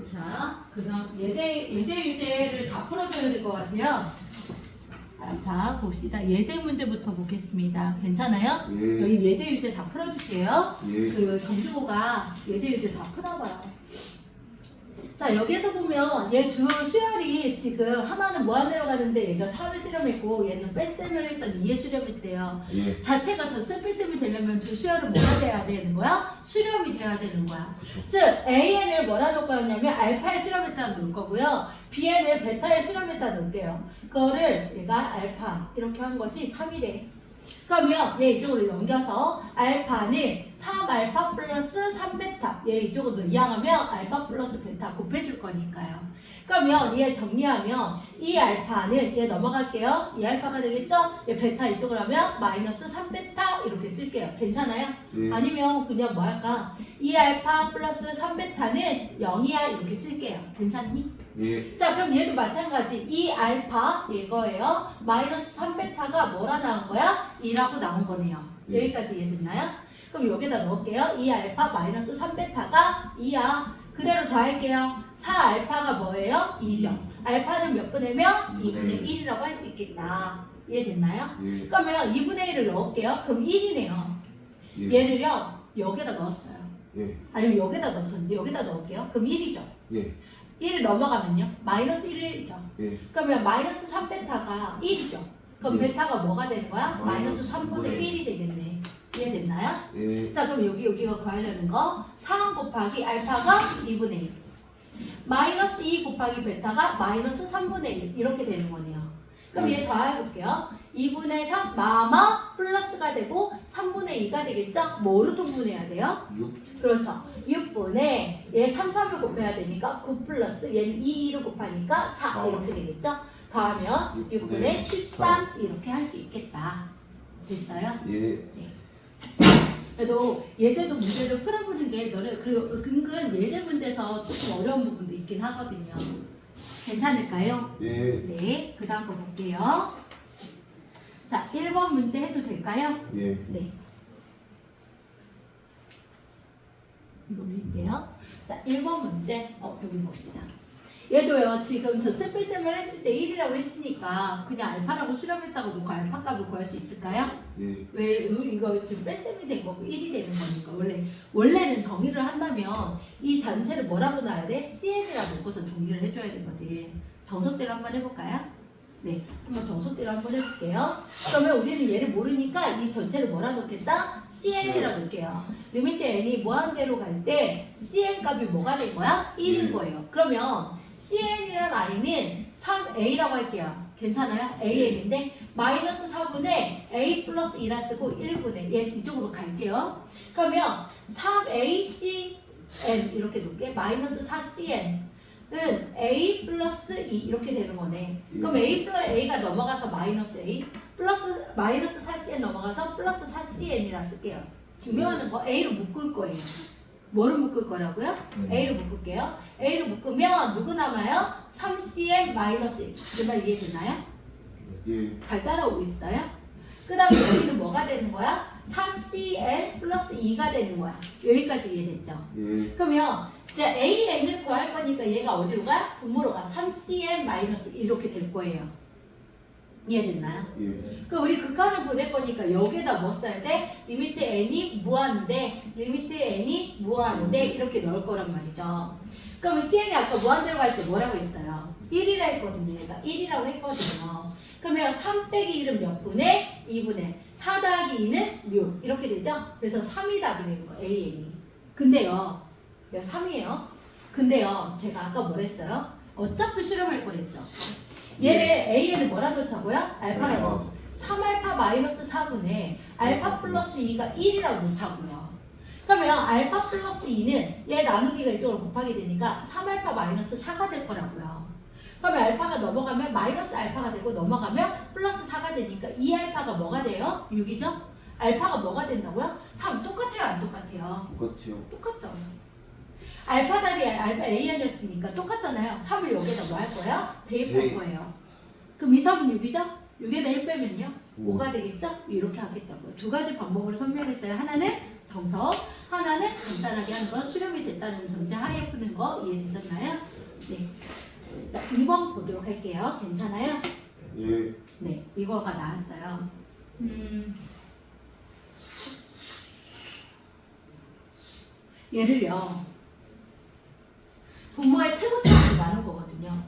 자, 그 다음 예제를 다 풀어줘야 될 것 같아요. 자, 봅시다. 예제 문제부터 보겠습니다. 괜찮아요? 예. 여기 예제 유제 다 풀어줄게요. 예. 그 정주호가 예제 유제 다 풀어봐요. 자, 여기에서 보면 얘 두 수열이 지금 하나는 무한대로 가는데 얘가 3을 수렴했고 얘는 뺄셈을 했던 2의 수렴했대요. 예. 자체가 덧셈 뺄셈이 되려면 두 수열은 뭐가 돼야 되는 거야? 수렴이 돼야 되는 거야. 그쵸. 즉 AN을 뭐라 놓을 거냐면 알파에 수렴했다 놓을 거고요. BN을 베타에 수렴했다 놓을게요. 그거를 얘가 알파 이렇게 한 것이 3이래. 그러면 얘 이쪽으로 넘겨서 알파는 3알파 플러스 3베타 얘 이쪽으로 이항하면 알파 플러스 베타 곱해줄 거니까요. 그러면 얘 정리하면 이 알파는 얘 넘어갈게요. 이 알파가 되겠죠? 얘 베타 이쪽으로 하면 마이너스 3베타 이렇게 쓸게요. 괜찮아요? 예. 아니면 그냥 뭐 할까? 이 알파 플러스 3베타는 0이야 이렇게 쓸게요. 괜찮니? 예. 자, 그럼 얘도 마찬가지. 이 알파 이거예요. 마이너스 3베타가 뭐라 나온 거야? 2라고 나온 거네요. 예. 여기까지 이해됐나요? 그럼 여기다 넣을게요. 이 알파 마이너스 3베타가 2야. 그대로 더 할게요. 4알파가 뭐예요? 2죠. 알파는 몇 분의면? 2분의 1이라고 할 수 있겠다. 이해됐나요? 예. 그러면 2분의 1을 넣을게요. 그럼 1이네요. 예. 얘를요. 여기다 넣었어요. 예. 아니면 여기다 넣던지 여기다 넣을게요. 그럼 1이죠. 예. 1을 넘어가면요. 마이너스 1이죠. 예. 그러면 마이너스 3베타가 1이죠. 그럼 예. 베타가 뭐가 되는 거야? 마이너스 마이너스 3분의 3분의 1이 되겠네. 이해됐나요? 예. 자, 그럼 여기가 구하려는 거 4 곱하기 알파가 2분의 1 마이너스 2 곱하기 베타가 마이너스 3분의 1 이렇게 되는 거네요. 그럼 얘 더 해볼게요. 2분의 3 마마 플러스가 되고 3분의 2가 되겠죠? 뭐로 통분해야 돼요? 6. 그렇죠. 6분의 얘 3, 3을 곱해야 되니까 9 플러스 얘는 2, 2를 곱하니까 4 이렇게 되겠죠? 더하면 6분의 13 이렇게 할 수 있겠다. 됐어요? 예. 그래도 예제도 문제를 풀어보는 게 너네 그리고 은근 예제 문제에서 조금 어려운 부분도 있긴 하거든요. 괜찮을까요? 예. 네, 그 다음 거 볼게요. 자, 1번 문제 해도 될까요? 예. 네. 이거 올릴게요. 자, 1번 문제. 여기 봅시다. 얘도요, 지금 덧셈 뺄셈을 했을 때 1이라고 했으니까 그냥 알파라고 수렴했다고 놓고 알파 값을 구할 수 있을까요? 예. 왜 이거 지금 뺄셈이 된 거고 1이 되는 거니까 원래는 정의를 한다면 이 전체를 뭐라고 놔야 돼? CN이라고 놓고서 정의를 해줘야 되거든. 정석대로 한번 해볼까요? 네, 한번 정석대로 한번 해볼게요. 그러면 우리는 얘를 모르니까 이 전체를 뭐라 놓겠다? CN이라고 놓을게요. 리미트 n이 무한대로 갈 때 CN 값이 뭐가 된 거야? 1인 거예요. 그러면 CN이란 i는 3a라고 할게요. 괜찮아요? AN인데 마이너스 4분의 a 플러스 2라 쓰고 1분의 얘 이쪽으로 갈게요. 그러면 3acn 이렇게 놓을게. 마이너스 4cn은 a 플러스 2 이렇게 되는 거네. 그럼 a 플러스 a가 넘어가서 마이너스 a 플러스 마이너스 4cn 넘어가서 플러스 4cn이라 쓸게요. 증명하는 거 a로 묶을 거예요. 뭐를 묶을 거라고요? a를 묶을게요. a를 묶으면 누구 남아요? 3cn 마이너스 1. 그 말 이해되나요? 예. 잘 따라오고 있어요? 그 다음에 여기는 뭐가 되는 거야? 4cn 플러스 2가 되는 거야. 여기까지 이해됐죠? 예. 그러면 이제 AN을 구할 거니까 얘가 어디로 가? 분모로 가. 3cn 마이너스 이렇게 될 거예요. 이해됐나요? 예. 그 우리 극한을 보낼 거니까 여기에다 뭐 써야 돼? 리미트 n이 무한대, 리미트 n이 무한대 이렇게 넣을 거란 말이죠. 그럼 cn이 아까 무한대로 갈 때 뭐라고 했어요? 1이라 했거든요. 얘가 1이라고 했거든요. 그러면 3 빼기 1은 몇 분의? 2분의 4 더하기 2는 6 이렇게 되죠? 그래서 3이 답이 되는 거예요. AN이. 근데요. 여기 3이에요. 근데요. 제가 아까 뭐랬어요? 어차피 수렴할 거랬죠. 얘를 AN을 뭐라 놓자고요? 알파라고 놓자. 3알파 마이너스 4분의 알파 플러스 2가 1이라고 놓자고요. 그러면 알파 플러스 2는 얘 나누기가 이쪽으로 곱하게 되니까 3알파 마이너스 4가 될 거라고요. 그러면 알파가 넘어가면 마이너스 알파가 되고 넘어가면 플러스 4가 되니까 2알파가 뭐가 돼요? 6이죠? 알파가 뭐가 된다고요? 3 똑같아요? 안 똑같아요? 똑같아요. 똑같죠. 알파 자리에 알파 AN이었으니까 똑같잖아요. 3을 여기다 뭐 할 거예요? 대입할 대입. 거예요. 그럼 2, 3은 6이죠? 6에다 1 빼면요? 오. 5가 되겠죠? 이렇게 하겠다고요. 두 가지 방법으로 설명했어요. 하나는 정석. 하나는 간단하게 하는 거, 수렴이 됐다는 전제 하에 푸는 거 이해되셨나요? 네. 자, 2번 보도록 할게요. 괜찮아요? 예. 네, 이거가 나왔어요. 얘를요, 분모의 최고차로 나눌 거거든요.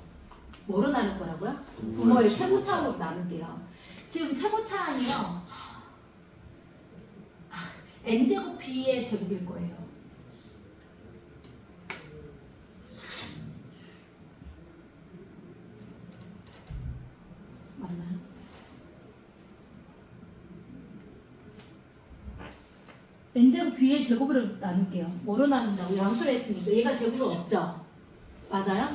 뭐로 나눌 거라고요? 분모의 최고차로 나눌게요. 지금 최고차는요, n제곱 b의 제곱일 거예요. 맞나요? n제곱 b의 제곱으로 나눌게요. 뭐로 나눈다고? 양수로 했으니까 얘가 제곱은 없죠? 맞아요?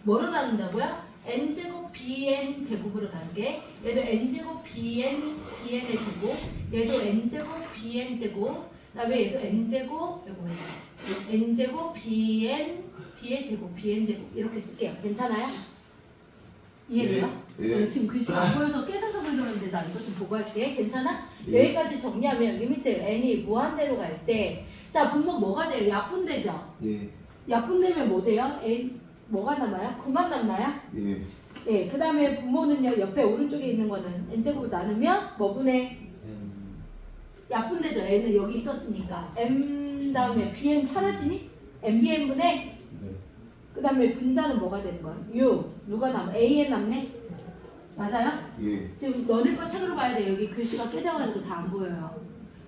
뭐로 나눈다고요? n제곱 bn 제곱으로 나누게. 얘도 n제곱 bn의 제곱, 얘도 n제곱 bn 제곱, 그다음에 얘도 n제곱, 이거 n제곱 b의 제곱, bn 제곱 이렇게 쓸게요. 괜찮아요? 이해돼요? 예. 지금 글씨가 안 보여서 깨져서 그러는데 나 이거 좀 보고 할게. 괜찮아? 예. 여기까지 정리하면 여기 밑에 n이 무한대로 갈 때, 자 분모 뭐가 돼요? 약분되죠? 예. 약분되면 뭐 돼요? n 뭐가 남아요? 9만 남나요? 예. 네, 그 다음에 분모는요, 옆에 오른쪽에 있는 거는 n제곱 나누면 뭐분의 약분되죠. n은 여기 있었으니까 m 다음에 bn 사라지니? mbn분의 네. 그 다음에 분자는 뭐가 되는 거예요? u 누가 남아? an 남네? 맞아요? 예. 지금 너네 거 책으로 봐야 돼요. 여기 글씨가 깨져가지고 잘 안 보여요.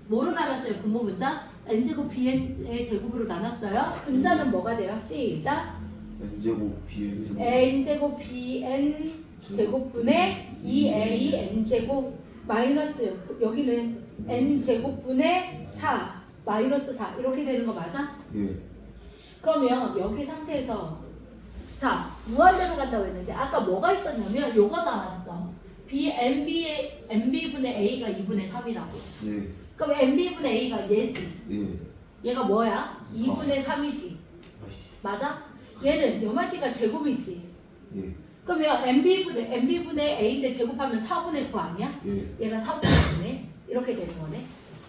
뭐로 나눴어요? 분모 분자? n제곱 bn의 제곱으로 나눴어요. 분자는 뭐가 돼요? 시작! n제곱 bn 제곱. n제곱 bn 제곱분의 2a n제곱 마이너스 여기는 n제곱분의 4 마이너스 4 이렇게 되는 거 맞아? 예. 그러면 여기 상태에서 자 무한대로 간다고 했는데 아까 뭐가 있었냐면 요거 나왔어. mb분의 a가 2분의 3이라고. 예. 그럼 mb분의 a가 얘지. 예. 얘가 뭐야? 2분의 3이지. 맞아? 얘는 요마치가 제곱이지. 예. 그러면 mb분의 a인데 제곱하면 4분의 9 아니야? 예. 얘가 4분의 9네. 이렇게 되는 거네.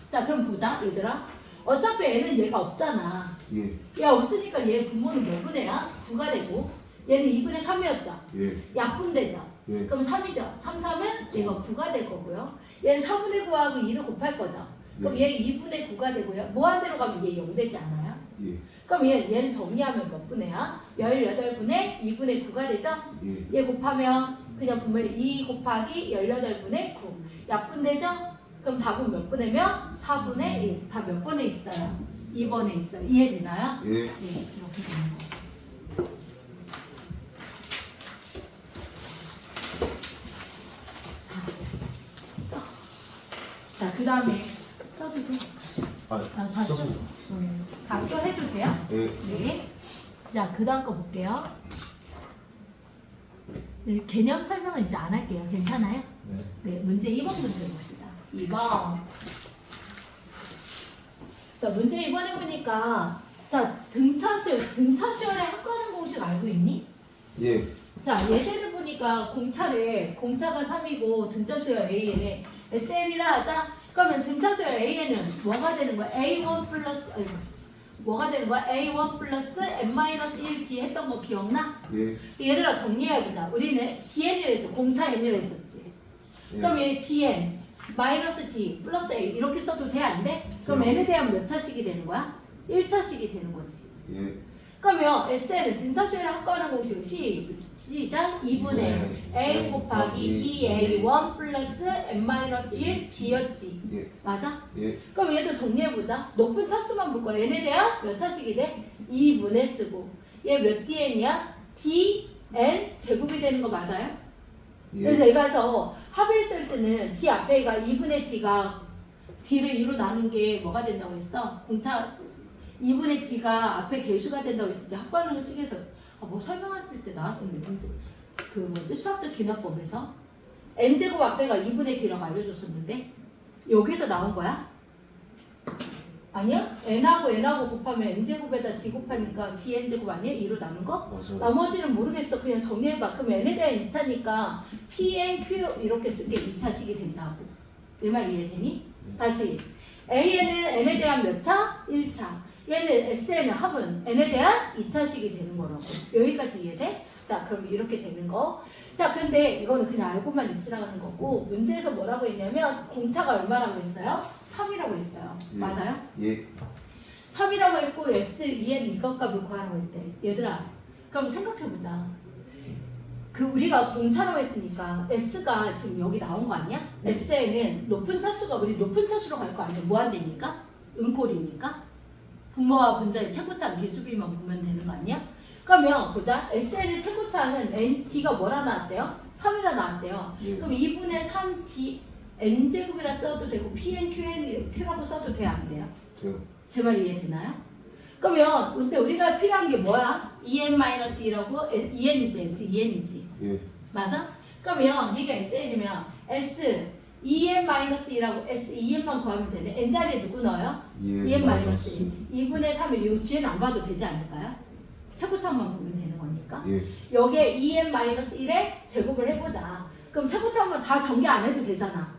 자 그럼 보자 얘들아. 어차피 애는 얘가 없잖아. 예. 얘 없으니까 얘 분모는 몇 분의야? 9가 되고 얘는 2분의 3이었죠. 예. 약분되죠. 예. 그럼 3이죠. 3, 3은 얘가 9가 될 거고요. 얘는 4분의 9하고 2를 곱할 거죠. 그럼 얘 2분의 9가 되고요. 무한대로 가면 얘 0 되지 않아요? 예. 그럼 얘는 정리하면 몇 분의야? 18분의 2분의 9가 되죠? 예. 얘 곱하면 그냥 보면 2 곱하기 18분의 9 약분되죠? 그럼 답은 몇 분의면? 4분의 1. 다 몇 번에 있어요? 2번에 있어요. 이해되나요? 예. 네, 이렇게 되는 거. 자, 써. 자, 그 다음에 써도 돼. 다 써. 다음 거 해도 돼요? 예. 네. 자, 그 다음 거 볼게요. 네, 개념 설명은 이제 안 할게요. 괜찮아요? 네. 네, 문제 2번 문제 봅시다. 2번. 자, 문제 2번 해보니까, 자, 등차수열의 합과하는 공식 알고 있니? 예. 자, 예제를 보니까 공차가 3이고 등차수열 AN에 SN이라 하자. 그러면 등차수열 AN은 뭐가 되는 거야? A1 플러스, 뭐가 되는 거야? A1 플러스 N-1D 했던 거 기억나? 예. 얘들아 정리해보자. 우리는 DN이라 했죠. 공차 N이라 했었지. 예. 그럼 얘 DN 마이너스 D 플러스 A 이렇게 써도 돼? 안 돼? 그럼 N에 대한 몇 차식이 되는 거야? 1차식이 되는 거지. 예. 그러면 SN은 등차수열을 합과하는 공식은 시작 2분의 A 곱하기 2A1 플러스 N-1 D였지. 예. 맞아? 예. 그럼 얘도 정리해보자. 높은 차수만 볼 거야. N에 대한 몇 차식이 돼? 2분의 쓰고 얘 몇 DN이야? DN 제곱이 되는 거 맞아요? 그래서 예. 얘가 해서 합의했을 때는 D 앞에가 2분의 D가 D를 2로 나눈 게 뭐가 된다고 했어? 공차 2분의 D가 앞에 개수가 된다고 했었지. 합과하는 식에서 뭐 설명했을 때 나왔었는데 그 뭐지 수학적 기납법에서 n제곱 앞에가 2분의 D라고 알려줬었는데 여기서 나온 거야? 아니야? n하고 곱하면 n제곱에다 D 곱하니까 dn제곱 아니야? 2로 나눈 거? 맞아요. 나머지는 모르겠어. 그냥 정리해봐. 그럼 n에 대한 2차니까 p, n, q 이렇게 쓸 게 2차식이 된다고. 내 말 이해되니? 다시 A에는 n에 대한 몇 차? 1차. 얘는 S에는 합은 n에 대한 2차식이 되는 거라고. 여기까지 이해돼? 자, 그럼 이렇게 되는 거. 자, 근데 이거는 그냥 알고만 있으라는 거고, 문제에서 뭐라고 했냐면 공차가 얼마라고 했어요? 3이라고 했어요. 예. 맞아요? 예. 3이라고 했고 S, 2N 이것 값을 구하라고 했대. 얘들아, 그럼 생각해보자. 그 우리가 공차라고 했으니까 S가 지금 여기 나온 거 아니야? 네. S에는 높은 차수가 우리 높은 차수로 갈 거 아니야? 무한대니까? 은꼴이니까? 분모와 분자의 최고차 개수비만 보면 되는 거 아니야? 그러면 보자. SN의 최고차는 NT가 뭐라 나왔대요? 3이라 나왔대요. 예. 그럼 2분의 3D N제곱이라 써도 되고 PN, QN이라고 써도 돼요? 안 돼요? 돼요. 제 말 이해되나요? 그러면 근데 우리가 필요한 게 뭐야? EN-2라고 EN이지 S, EN이지. 예. 맞아? 그러면 이게 SN이면 S, EN-2라고 S, EN만 구하면 되네. N자리에 누구 넣어요? 예. EN-1. 2분의 3을 이 뒤에는 안 봐도 되지 않을까요? 최고차만 보면 되는 거니까. 예. 여기에 EN-1의 제곱을 해보자. 그럼 최고차만 다 전개 안 해도 되잖아.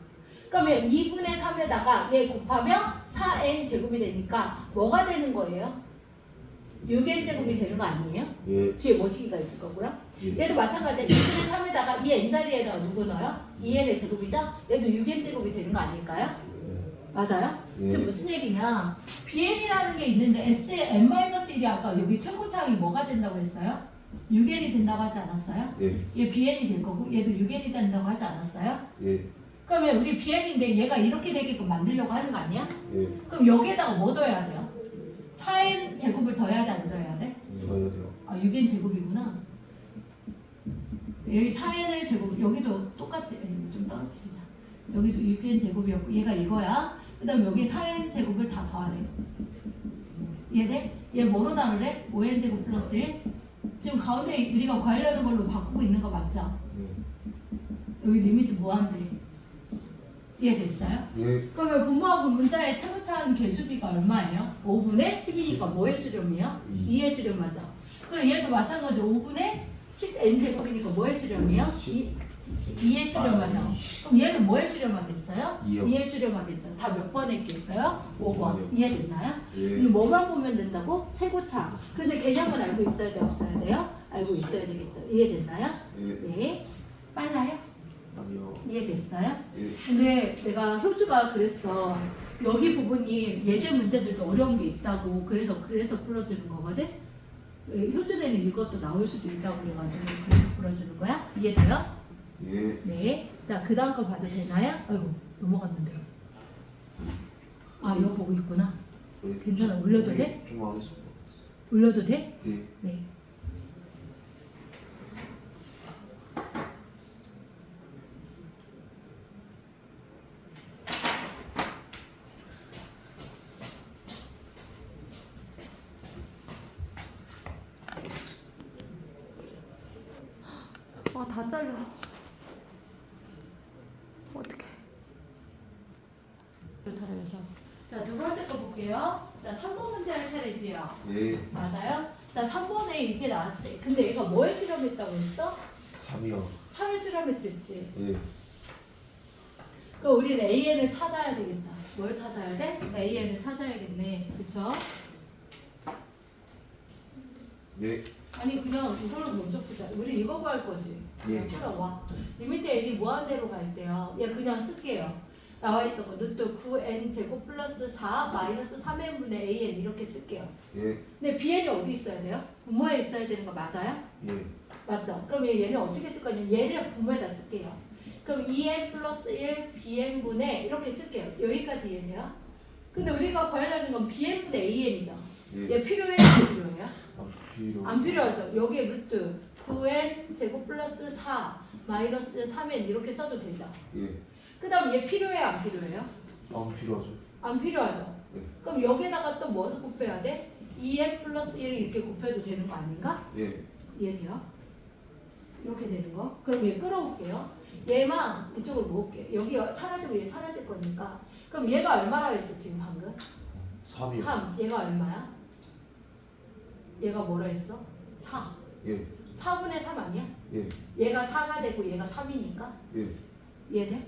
그러면 2분의 3에다가 얘 곱하면 4n 제곱이 되니까 뭐가 되는 거예요? 6n 제곱이 되는 거 아니에요? 예. 뒤에 뭐시기가 있을 거고요. 예. 얘도 마찬가지야. 2분의 3에다가 이 n자리에다가 누구 넣어요? 2n의 제곱이죠? 얘도 6n 제곱이 되는 거 아닐까요? 맞아요? 예. 지금 무슨 얘기냐? BN이라는 게 있는데 S의 n-1이 아까 여기 최고차항이 뭐가 된다고 했어요? 6n이 된다고 하지 않았어요? 예. 얘 BN이 될 거고 얘도 6n이 된다고 하지 않았어요? 예. 그러면 우리 BN인데 얘가 이렇게 되게끔 만들려고 하는 거 아니야? 예. 그럼 여기에다가 뭐 더해야 돼요? 4n 제곱을 더해야 돼, 안 더해야 돼? 더해야 돼요. 아, 6n 제곱이구나. 여기 4n을 제곱, 여기도 똑같이, 좀 떨어뜨리자. 여기도 6n 제곱이었고, 얘가 이거야. 그 다음 여기 4n 제곱을 다 더하래. 얘네? 얘 뭐로 나눌래? 5n 제곱 플러스 1? 지금 가운데 우리가 구하려는 걸로 바꾸고 있는 거 맞죠? 예. 여기 리미트 무한대. 이해됐어요? 예. 그러면 분모와 분문자의 최고차항 개수비가 얼마예요? 5분의 10이니까 뭐의 수렴이요? 2의 수렴 맞아. 그럼 얘도 마찬가지로 5분의 10n 제곱이니까 뭐의 수렴이요? 2의 수렴 맞아. 그럼 얘는 뭐의 수렴하겠어요? 2의 수렴하겠죠. 다 몇 번 했겠어요? 5번. 이해됐나요? 예. 이 뭐만 보면 된다고? 최고차. 근데 개념을 알고 있어야 돼요? 없어야 돼요? 알고 있어야 되겠죠. 이해됐나요? 예. 네. 빨라요? 아니요. 이해됐어요? 예. 근데 내가 효주가 그랬어. 여기 부분이 예제 문제들도 어려운 게 있다고 그래서 풀어주는 거거든. 효주에는 이것도 나올 수도 있다고 그래가지고 그래서 풀어주는 거야. 이해돼요? 예. 네. 자, 그 다음 거 봐도 되나요? 아이고 넘어갔는데요. 아, 이거 보고 있구나. 예. 괜찮아. 올려도 돼? 좀 하겠습니다. 올려도 돼? 예. 네. 아, 다 잘려. 어떡해. 잘해서. 자, 두 번째 거 볼게요. 자, 3번 문제 할 차례지요. 예. 맞아요? 자, 3번에 이게 나왔대. 근데 얘가 뭐에 수렴했다고 했어? 3이요. 3에 수렴했댔지. 예. 그럼 우리는 AN을 찾아야 되겠다. 뭘 찾아야 돼? AN을 찾아야겠네. 그쵸? 예. 아니, 그냥 이걸로 먼저 보자. 우리 이거 구할 거지. 그냥 예. 풀어와. 리미트 N이 무한대로 갈 때요. 얘 그냥 쓸게요. 나와 있던 거 루트 9n 제곱 플러스 4 마이너스 3n분의 an 이렇게 쓸게요. 예. 근데 bn이 어디 있어야 돼요? 분모에 있어야 되는 거 맞아요? 예. 맞죠? 그럼 얘는 어떻게 쓸 거냐면 얘를 분모에다 쓸게요. 그럼 2n 플러스 1 bn분의 이렇게 쓸게요. 여기까지 이해돼요? 근데 우리가 구하려는 건 bn분의 an이죠. 예. 얘 필요해요? 안 필요해요? 필요. 안 필요하죠. 여기에 루트 9n 제곱 플러스 4 마이너스 3n 이렇게 써도 되죠. 예. 그 다음 얘 필요해요? 안 필요해요? 안 필요하죠. 안 필요하죠. 네. 그럼 여기다가 또 뭐서 곱해야 돼? 2n 플러스 1 이렇게 곱해도 되는 거 아닌가? 예. 이해돼요? 이렇게 되는 거. 그럼 얘 끌어올게요. 얘만 이쪽으로 모을게. 여기 사라지고 얘 사라질 거니까. 그럼 얘가 얼마라고 했어 지금 방금? 3이요. 3. 얘가 얼마야? 얘가 뭐라 했어? 4. 예. 4분의 3 아니야? 예. 얘가 4가 되고 얘가 3이니까. 예. 이해돼?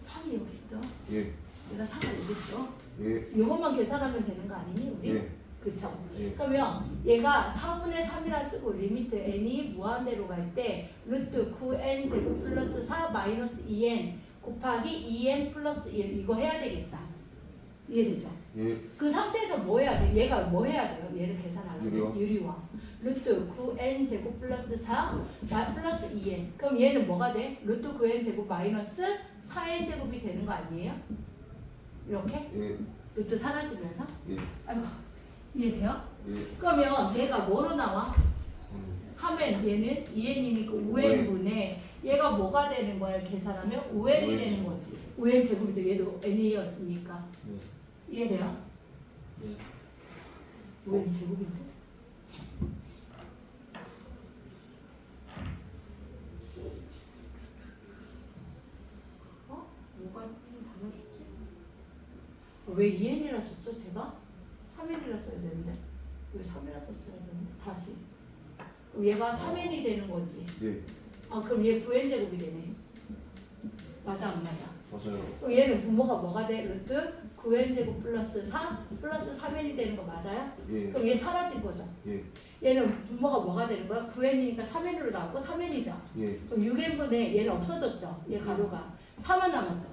3이 여기 있어. 예. 얘가 4가 되겠죠? 예. 이것만 계산하면 되는 거 아니니 우리? 예. 그쵸? 예. 그러면 얘가 4분의 3이라 쓰고 리미트 n이 무한대로 갈 때 루트 9n 제곱 플러스 4 마이너스 2n 곱하기 2n 플러스 1 이거 해야 되겠다. 이해되죠? 예. 그 상태에서 뭐 해야 돼? 얘가 뭐 해야 돼요? 얘를 계산하려면 유리화. 유리화. 루트 9n 제곱 플러스 4 플러스 2n. 그럼 얘는 뭐가 돼? 루트 9n 제곱 마이너스 4n 제곱이 되는 거 아니에요? 이렇게? 예. 루트 사라지면서? 예. 아이고 이해돼요? 예. 그러면 얘가 뭐로 나와? 3n 얘는 2n이니까 5n분의 얘가 뭐가 되는 거야? 계산하면 5n이 5n. 되는 거지. 5n 제곱이죠. 얘도 n이었으니까. 예. 이해돼요? 예. 5n 제곱인데? 어? 뭐가 좀 달라졌지? 왜 2n이라 썼죠? 제가? 3n이라 써야 되는데 왜 3이라 썼어야 되는데? 다시 그럼 얘가 3n이 되는 거지. 예. 아 그럼 얘 9n 제곱이 되네. 맞아 안 맞아? 맞아요. 그럼 얘는 부모가 뭐가 돼? 루트 9n 제곱 플러스 4 플러스 3n이 되는 거 맞아요? 예. 그럼 얘 사라진 거죠. 예. 얘는 분모가 뭐가 되는 거야? 9n이니까 3n으로 나오고 3n이죠. 예. 그럼 6n분의 얘는 없어졌죠. 얘 가로가 4만 남았죠.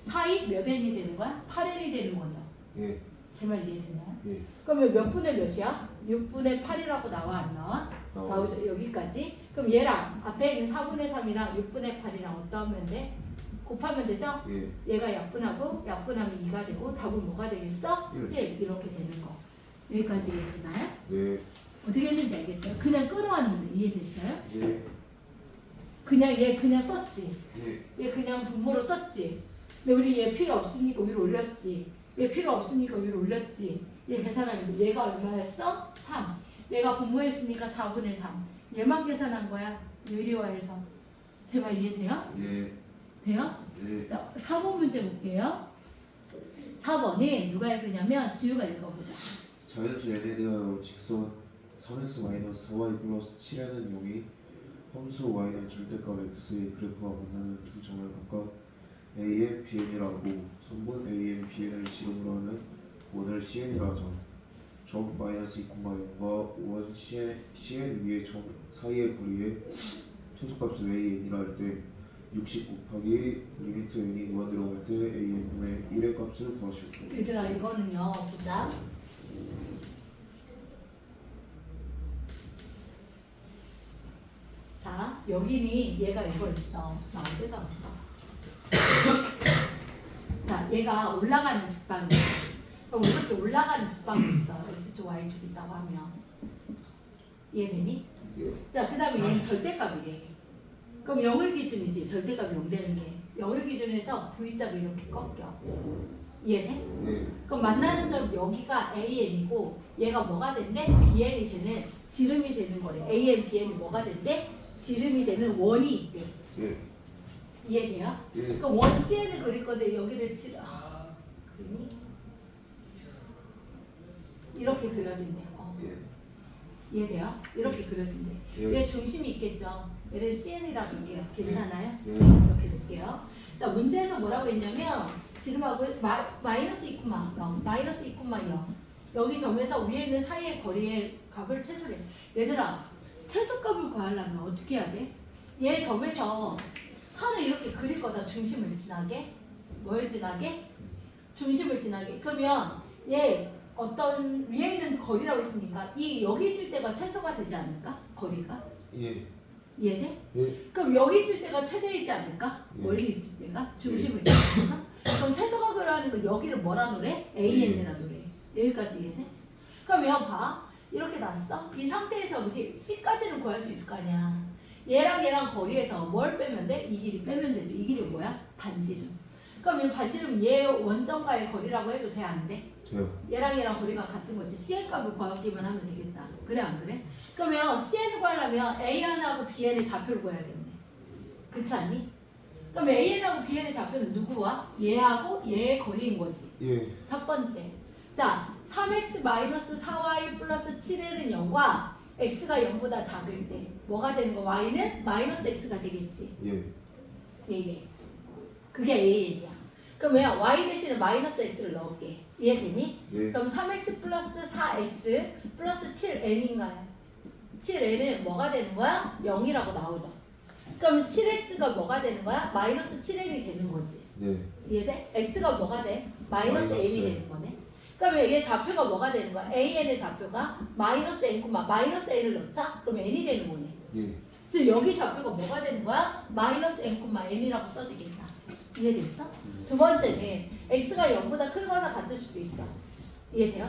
4이 몇 n이 되는 거야? 8n이 되는 거죠. 예. 제 말 이해되나요? 예. 그러면 몇 분의 몇이야? 6분의 8이라고 나와 안 나와? 나오죠. 여기까지. 그럼 얘랑 앞에 있는 4분의 3이랑 6분의 8이랑 어떠하면 돼? 곱하면 되죠? 예. 얘가 약분하고 약분하면 2가 되고 답은 뭐가 되겠어? 1 이렇게 되는 거. 여기까지 이해되나요? 예. 어떻게 했는지 알겠어요? 그냥 끌어왔는데 이해됐어요? 예. 그냥 얘 그냥 썼지. 예. 얘 그냥 분모로 썼지. 근데 우리 얘 필요 없으니까 위로 올렸지. 얘 필요 없으니까 위로 올렸지. 얘 계산하는 거. 얘가 얼마였어? 3. 얘가 분모했으니까 4분의 3. 얘만 계산한 거야. 유리화해서. 제 말 이해돼요? 예. 돼요? 예. 자, 4번 문제 볼게요. 4번이 누가 읽으냐면 지우가 읽어보자. 자연수 n에 대하여 직선 3x-4y 플러스 7에는 0이 함수 y는 절대값 x의 그래프가 만나는 두 점을 각각 a의 bn이라고 선분 a의 bn을 지름으로 하는 원을 cn이라 하자. 점 마이너스 2,0과 원 cn 위의 점 사이의 거리에 최소값을 an이라 할 때 60 곱하기 리미트 n이 무한대로 갈 때 an분의 1의 값을 구하시오. 얘들아 이거는요 보자. 자 여기니 얘가 이거 있어. 나 어디다 볼까? 자 얘가 올라가는 직방이 그럼 이렇게 올라가는 직방이 있어. x축 y축 있다고 하면 이해되니? 예. 자 그 다음에 얘는 절대값이래. 그럼 0을 기준이지. 절대값이 0 되는 게 0을 기준에서 v값이 이렇게 꺾여. 이해돼? 예. 그럼 만나는 점 여기가 AN이고 얘가 뭐가 된대? BN이 되는 지름이 되는 거래. AN, BN이 뭐가 된대? 지름이 되는 원이 있대. 예. 이해돼요? 예. 그럼 원 CN을 그릴 건데 여기를 그림이 이렇게 그려진대. 예. 이해돼요? 이렇게 그려진대. 예. 얘 중심이 있겠죠. 얘를 CN이라고 할게요. 괜찮아요? 예. 이렇게 놓을게요. 자 문제에서 뭐라고 했냐면 지름하고 마이너스 2,0 마이너스 2,0 여기 점에서 위에 있는 사이의 거리의 값을 최소래. 얘들아 최소값을 구하려면 어떻게 해야 돼? 얘 점에서 선을 이렇게 그릴 거다. 중심을 지나게. 뭘 지나게? 중심을 지나게. 그러면 얘 어떤 위에 있는 거리라고 했으니까 이 여기 있을 때가 최소가 되지 않을까? 거리가? 예. 이해돼? 예. 그럼 여기 있을 때가 최대이지 않을까? 예. 멀리 있을 때가? 중심을 지나서 그럼 최소가 그러는 거 여기를 뭐라 노래? AN이라 노래. 여기까지 이해돼? 그러면 봐. 이렇게 나왔어? 이 상태에서 우리 C까지는 구할 수 있을 거 아니야. 얘랑 거리에서 뭘 빼면 돼? 이 길이 빼면 되죠. 이 길이 뭐야? 반지름. 그러면 반지름 얘 원점과의 거리라고 해도 돼? 안 돼? 돼요. 얘랑 거리가 같은 거지. CN 값을 구하기만 하면 되겠다. 그래 안 그래? 그러면 CN을 구하려면 AN하고 BN의 좌표를 구해야겠네. 그렇지 않니? 그럼 AN하고 BN의 좌표는 누구와? 얘하고 얘의 거리인 거지. 예. 첫 번째. 자, 3x-4y 플러스 7n은 0과 x가 0보다 작을 때 뭐가 되는 거? y는 마이너스 x가 되겠지. 예. 예. 그게 AN이야. 그러면 y 대신에 마이너스 x를 넣을게. 이해되니? 예. 그럼 3x 플러스 4x 플러스 7n인가요? 7n은 뭐가 되는 거야? 0이라고 나오죠. 그럼 7x가 뭐가 되는 거야? 마이너스 7n이 되는 거지. 네. 이해돼? x가 뭐가 돼? 마이너스 마이너스 n이 되는 거네. 그러면 얘 좌표가 뭐가 되는 거야? an의 좌표가 마이너스 n, 마이너스 n을 넣자? 그럼 n이 되는 거네. 예. 즉 여기 좌표가 뭐가 되는 거야? 마이너스 n, n이라고 써지겠다. 이해됐어? 두 번째는 x가 0보다 크거나 같을 수도 있죠. 이해돼요?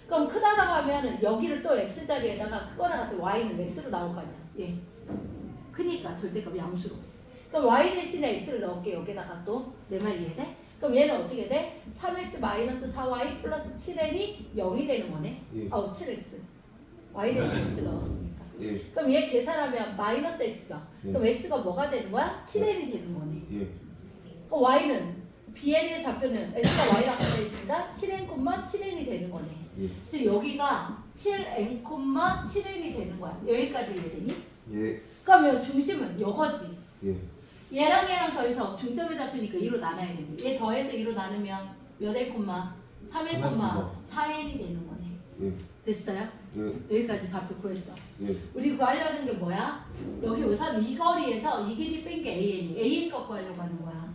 그럼 크다라고 하면은 여기를 또 x 자리에다가 크거나 같은 y는 x로 나올 거 아니야. 예. 크니까 절대값 양수로. 그럼 y 대신에 x를 넣을게. 여기다가 또 내 말 이해돼? 그럼 얘는 어떻게 돼? 3x 마이너스 4y 플러스 7n이 0이 되는 거네. 예. 7x. y 대신에 x 넣었으니까. 예. 그럼 얘 계산하면 마이너스 x죠. 예. 그럼 x가 뭐가 되는 거야? 7n이 되는 거네. 예. 그럼 y는 bn의 좌표는 x가 y랑 같아 있으니까 7n, 7n이 되는 거네. 예. 즉 여기가 7n, 7n이 되는 거야. 여기까지 이해되니? 예. 그러면 중심은 요거지. 예. 얘랑 얘랑 더해서 중점의 좌표니까 2로 나눠야겠네. 얘 더해서 2로 나누면 몇 n, 3n, 4n이 되는 거네. 예. 됐어요? 예. 여기까지 좌표 구했죠. 예. 우리 구하려는 게 뭐야? 여기 우선 이 거리에서 이 길이 뺀 게 AN이. AN 거 구하려고 하는 거야.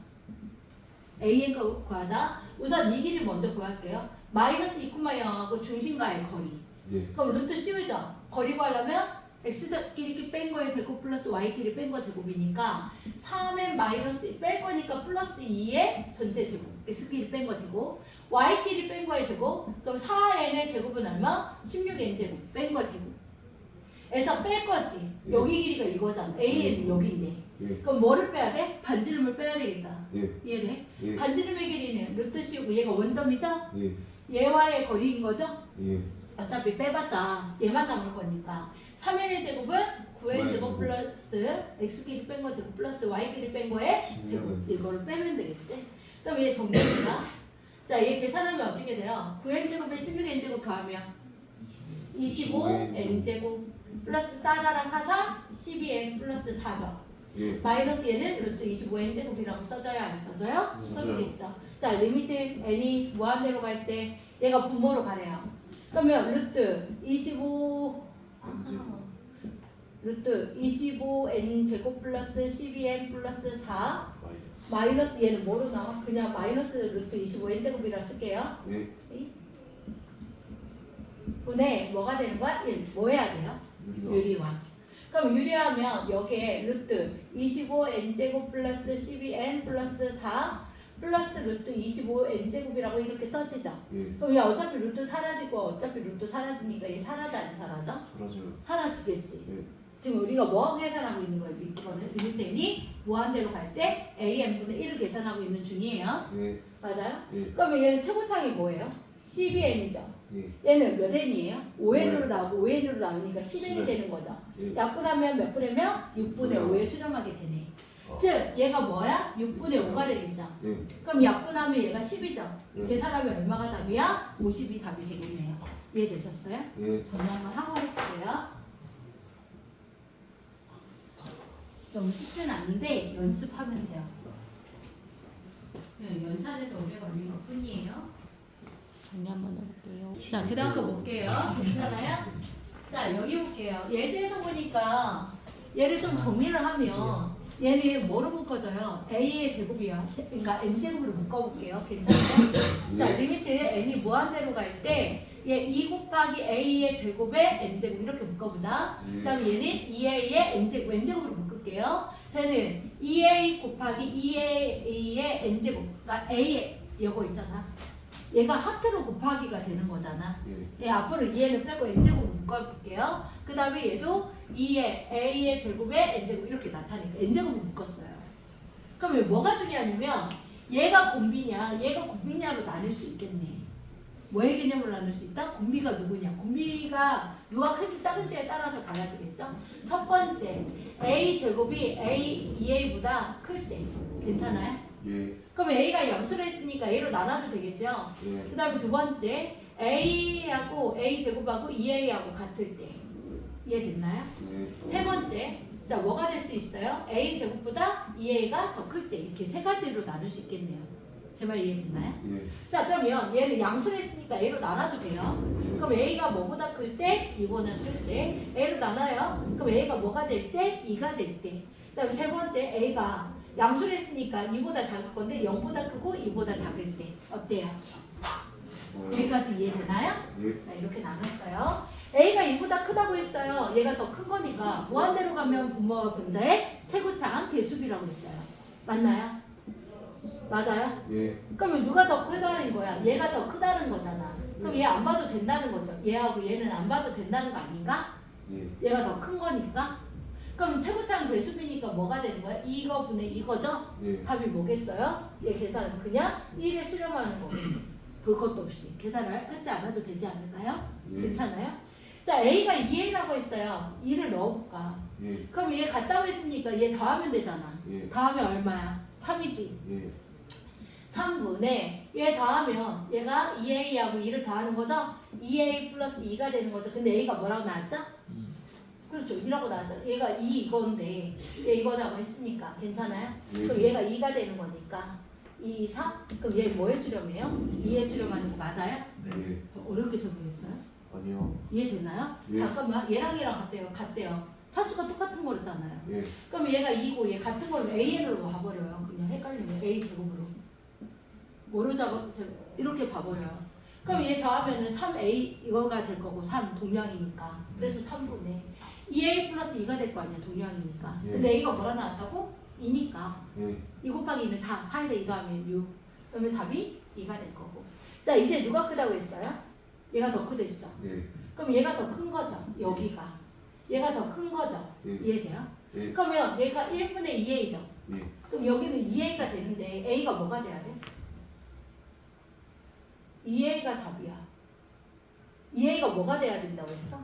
AN 거 구하자. 우선 이 길이 먼저 구할게요. 마이너스 2,0하고 중심과의 거리. 예. 그럼 루트 씌우죠. 거리 구하려면 x끼리 뺀 거의 제곱 플러스 y끼리 뺀 거 제곱이니까 3n 마이너스 뺄 거니까 플러스 2의 전체 제곱. x끼리 뺀 거 제곱. y끼리 뺀 거의 제곱. 그럼 4n의 제곱은 얼마? 16n 제곱. 뺀 거 제곱. 에서 뺄 거지. 예. 여기 길이가 이거잖아. AN은 여기인데. 예. 그럼 뭐를 빼야 돼? 반지름을 빼야 되겠다. 예. 이해돼? 예. 반지름의 길이는 루트 씌우고 얘가 원점이죠? 예. 얘와의 거리인 거죠? 예. 어차피 빼봤자 얘만 남을 거니까 3n의 제곱은 9n 제곱 플러스 x끼리 뺀 거 제곱 플러스 y끼리 뺀 거에 제곱. 이거를 빼면 되겠지? 그럼 얘 정리합니다. 자, 얘 계산하면 어떻게 돼요? 9n 제곱에 16n 제곱 더하면 25n 제곱 플러스 4나라 4사 12n 플러스 4죠. 예. 마이너스 얘는 루트 25n 제곱이라고 써져야 안 써져요? 네, 써지겠죠. 자, 리미트 n이 무한대로 갈 때 얘가 분모로 가래요. 그러면 루트 25n 제곱 플러스 12n 플러스 4 마이너스 얘는 뭐로 나와? 그냥 마이너스 루트 25n 제곱이라 쓸게요. 예. 분의 뭐가 되는 거야? 1. 뭐 해야 돼요? 유리화. 그럼 유리하면 여기에 루트 25n 제곱 플러스 12n 플러스 4 플러스 루트 25n 제곱이라고 이렇게 써지죠. 예. 그럼 얘 어차피 루트 사라지고 어차피 루트 사라지니까 얘 사라져 안 사라져? 사라져요. 사라지겠지. 예. 지금 우리가 뭐 계산하고 있는 거예요? 이거는 리미트n이 무한대로 갈 때 an분의 1을 계산하고 있는 중이에요. 예. 맞아요? 예. 그러면 얘는 최고창이 뭐예요? 12n이죠. 예. 얘는 몇 n이에요? 5n으로 나오고 5n으로 나오니까 10n이 10N. 되는 거죠. 예. 약분하면 몇 분의면 6분의 5에 수렴하게 되네. 즉 얘가 뭐야? 6분의 5가 되겠죠. 예. 그럼 약분하면 얘가 10이죠. 예. 계산하면 얼마가 답이야? 50이 답이 되겠네요. 이해되셨어요? 예. 정리 한번 하고 하실게요. 좀 쉽진 않은데 연습하면 돼요. 네, 연산에서 오래 걸린 것 뿐이에요. 정리 한번 해볼게요. 자, 그 다음 거 볼게요. 괜찮아요? 자, 여기 볼게요. 예제에서 보니까 얘를 좀 정리를 하면 얘는 뭐로 묶어져요? a의 제곱이요. 그러니까 n제곱으로 묶어볼게요. 괜찮아요? 자, 리미트 n이 무한대로 갈 때 얘 2 곱하기 a의 제곱에 n제곱 이렇게 묶어보자. 그 다음에 얘는 2a의 n제곱, n제곱으로 묶을게요. 쟤는 2a 곱하기 2a의 n제곱, 그러니까 a 이거 있잖아. 얘가 하트로 곱하기가 되는 거잖아. 예. 얘 앞으로 2a를 빼고 n제곱으로 묶어볼게요. 그 다음에 얘도 2의 a의 제곱에 n제곱 이렇게 나타나니까 n제곱을 묶었어요. 그러면 뭐가 중요하냐면 얘가 곰비냐 얘가 곰비냐로 나눌 수 있겠네. 뭐의 개념으로 나눌 수 있다? 곰비가 누구냐? 곰비가 누가 큰지 작은지에 따라서 달라지겠죠? 첫 번째 a 제곱이 a 2a보다 클 때 괜찮아요? 예. 그럼 a가 양수로 했으니까 a로 나눠도 되겠죠? 예. 그 다음에 두 번째 a하고 a 제곱하고 2a하고 같을 때 이해됐나요? 예. 세 번째 자 뭐가 될 수 있어요? a 제곱보다 2a가 더 클 때 이렇게 세 가지로 나눌 수 있겠네요. 제 말 이해됐나요? 예. 자 그러면 얘는 양수를 했으니까 A로 나눠도 돼요. 그럼 A가 뭐보다 클 때, 이거는 클 때 A로 나눠요. 그럼 A가 뭐가 될 때? 2가 될 때. 그 다음에 세 번째 A가 양수를 했으니까 2보다 작을 건데 0보다 크고 2보다 작을 때 어때요? 여기까지 이해되나요? 예. 자, 이렇게 나눴어요. A가 2보다 크다고 했어요. 얘가 더 큰 거니까 무한대로 가면 분모와 분자의 최고차항 대수비라고 했어요. 맞나요? 맞아요? 예. 그러면 누가 더 크다는 거야? 얘가 더 크다는 거잖아. 그럼 얘 안 봐도 된다는 거죠. 얘하고 얘는 안 봐도 된다는 거 아닌가? 예. 얘가 더 큰 거니까. 그럼 최고차항 대수비니까 뭐가 되는 거야? 이거분의 이거죠? 예. 답이 뭐겠어요? 얘 계산은 그냥 1에 수렴하는 거. 볼 것도 없이 계산을 하지 않아도 되지 않을까요? 예. 괜찮아요? 자, A가 2A라고 했어요. 2를 넣어볼까? 예. 그럼 얘 같다고 했으니까 얘 더하면 되잖아. 예. 더하면 얼마야? 3이지. 예. 3분의 얘 더하면 얘가 2A하고 2를 더하는 거죠? 2A 플러스 2가 되는 거죠. 근데 A가 뭐라고 나왔죠? 그렇죠. 2라고 나왔죠. 얘가 2 이건데 얘 이거라고 했으니까 괜찮아요? 예. 그럼 얘가 2가 되는 거니까 2, 3? 그럼 얘 뭐에 수렴해요? 2에 수렴하는 거 맞아요? 예. 저 어렵게 적용했어요? 아니요. 이해되나요? 예. 잠깐만 얘랑 얘랑 같대요. 차수가 똑같은 거였잖아요. 예. 그럼 얘가 2고 얘 같은 걸로 AN으로 봐버려요. 그냥 헷갈리면 A 제곱으로. 뭐로 이렇게 봐버려요. 그럼 얘 더하면은 3A 이거가 될 거고 3 동량이니까. 그래서 3분의 2A 플러스 2가 될 거 아니야 동량이니까. 예. 근데 A가 뭐라 나왔다고? 2니까. 예. 2 곱하기 2는 4. 4에다 2 더하면 6. 그러면 답이 2가 될 거고. 자 이제 누가 크다고 했어요? 얘가 더 크댔죠. 예. 그럼 얘가 더 큰 거죠. 여기가. 얘가 더 큰 거죠. 예. 이해돼요? 예. 그러면 얘가 1분의 2A죠. 예. 그럼 여기는 2A가 되는데 A가 뭐가 돼야 돼? 2A가 답이야. 2A가 뭐가 돼야 된다고 했어?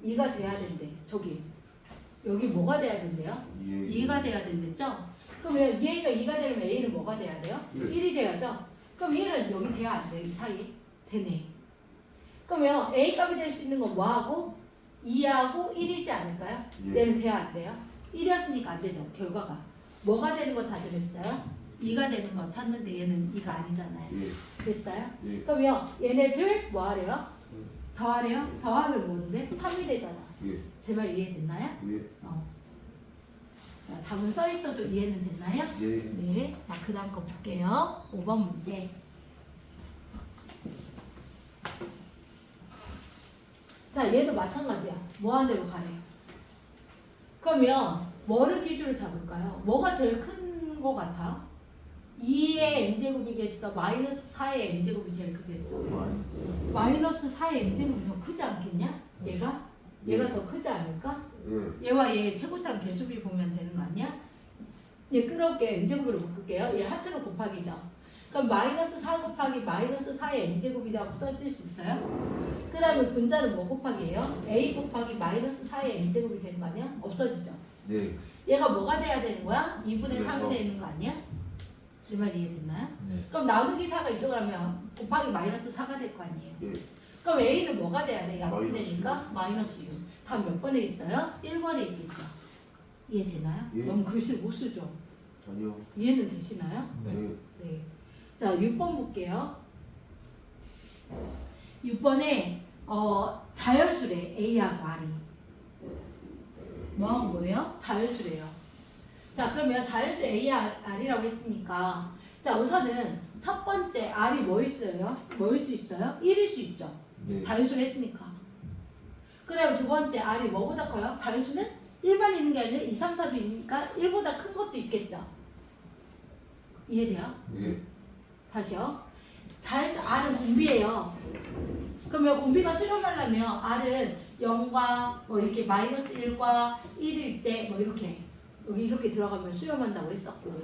2가 돼야 된대. 저기. 여기 뭐가 돼야 된대요? 예. 2가 돼야 된댔죠? 그러면 2A가 2가 되려면 A는 뭐가 돼야 돼요? 1이 돼야죠? 그럼 1은 여기 돼야 안 돼요? 이 사이에? 되네. 그러면 A 값이 될 수 있는 건 뭐하고? 2하고 1이지 않을까요? 예. 얘는 돼야 안 돼요? 1이었으니까 안 되죠. 결과가. 뭐가 되는 거 찾으랬어요? 2가 되는 거 찾는데 얘는 2가 아니잖아요. 예. 됐어요? 예. 그러면 얘네들 뭐 하래요? 더하래요? 더하면 뭔데? 3이 되잖아. 예. 제 말 이해됐나요? 예. 자, 답은 써 있어도 이해는 됐나요? 예. 네. 자, 그 다음 거 볼게요. 5번 문제. 자, 얘도 마찬가지야. 뭐하는 대로 가래요. 그러면 뭐를 기준으로 잡을까요? 뭐가 제일 큰 거 같아? 2의 n제곱이겠어? 마이너스 4의 n제곱이 제일 크겠어? 마이너스 4의 n제곱이 더 크지 않겠냐? 얘가? 얘가 더 크지 않을까? 예. 얘와 얘 최고차항 개수비 보면 되는 거 아니야? 얘 끌어올게 n제곱으로 묶을게요. 얘 하트로 곱하기죠. 그럼 마이너스 4 곱하기 마이너스 4의 n제곱이라고 써질 수 있어요? 그 다음에 분자는 뭐 곱하기예요? a 곱하기 마이너스 4의 n제곱이 되는 거 아니야? 없어지죠. 네. 얘가 뭐가 돼야 되는 거야? 2분의 3이 그래서. 되는 거 아니야? 이 말 이해됐나요? 네. 그럼 나누기 4가 이쪽으로 하면 곱하기 마이너스 4가 될 거 아니에요? 예. 그럼 a는 뭐가 돼야 돼? 마이너스 약분되니까 마이너스 6. 답 몇 번에 있어요? 1번에 있겠죠. 이해되나요? 예. 너무 글씨 못 쓰죠? 아니요. 이해는 되시나요? 네. 네. 자, 6번 볼게요. 6번에 자연수래 A하고 R이. 뭐하고 뭐래요? 자연수래요. 자, 그러면 자연수 R이라고 했으니까 자, 우선은 첫 번째 R이 뭐 있어요? 뭐일 수 있어요? 1일 수 있죠. 네. 자연수를 했으니까. 그 다음에 두 번째 R이 뭐보다 커요? 자연수는 1만 있는 게 아니라 2, 3, 4도 있으니까 1보다 큰 것도 있겠죠. 이해돼요? 예. 다시요. R은 공비예요. 그러면 공비가 수렴하려면 R은 0과 뭐 이렇게 마이너스 1과 1일 때 뭐 이렇게 여기 이렇게 들어가면 수렴한다고 했었고,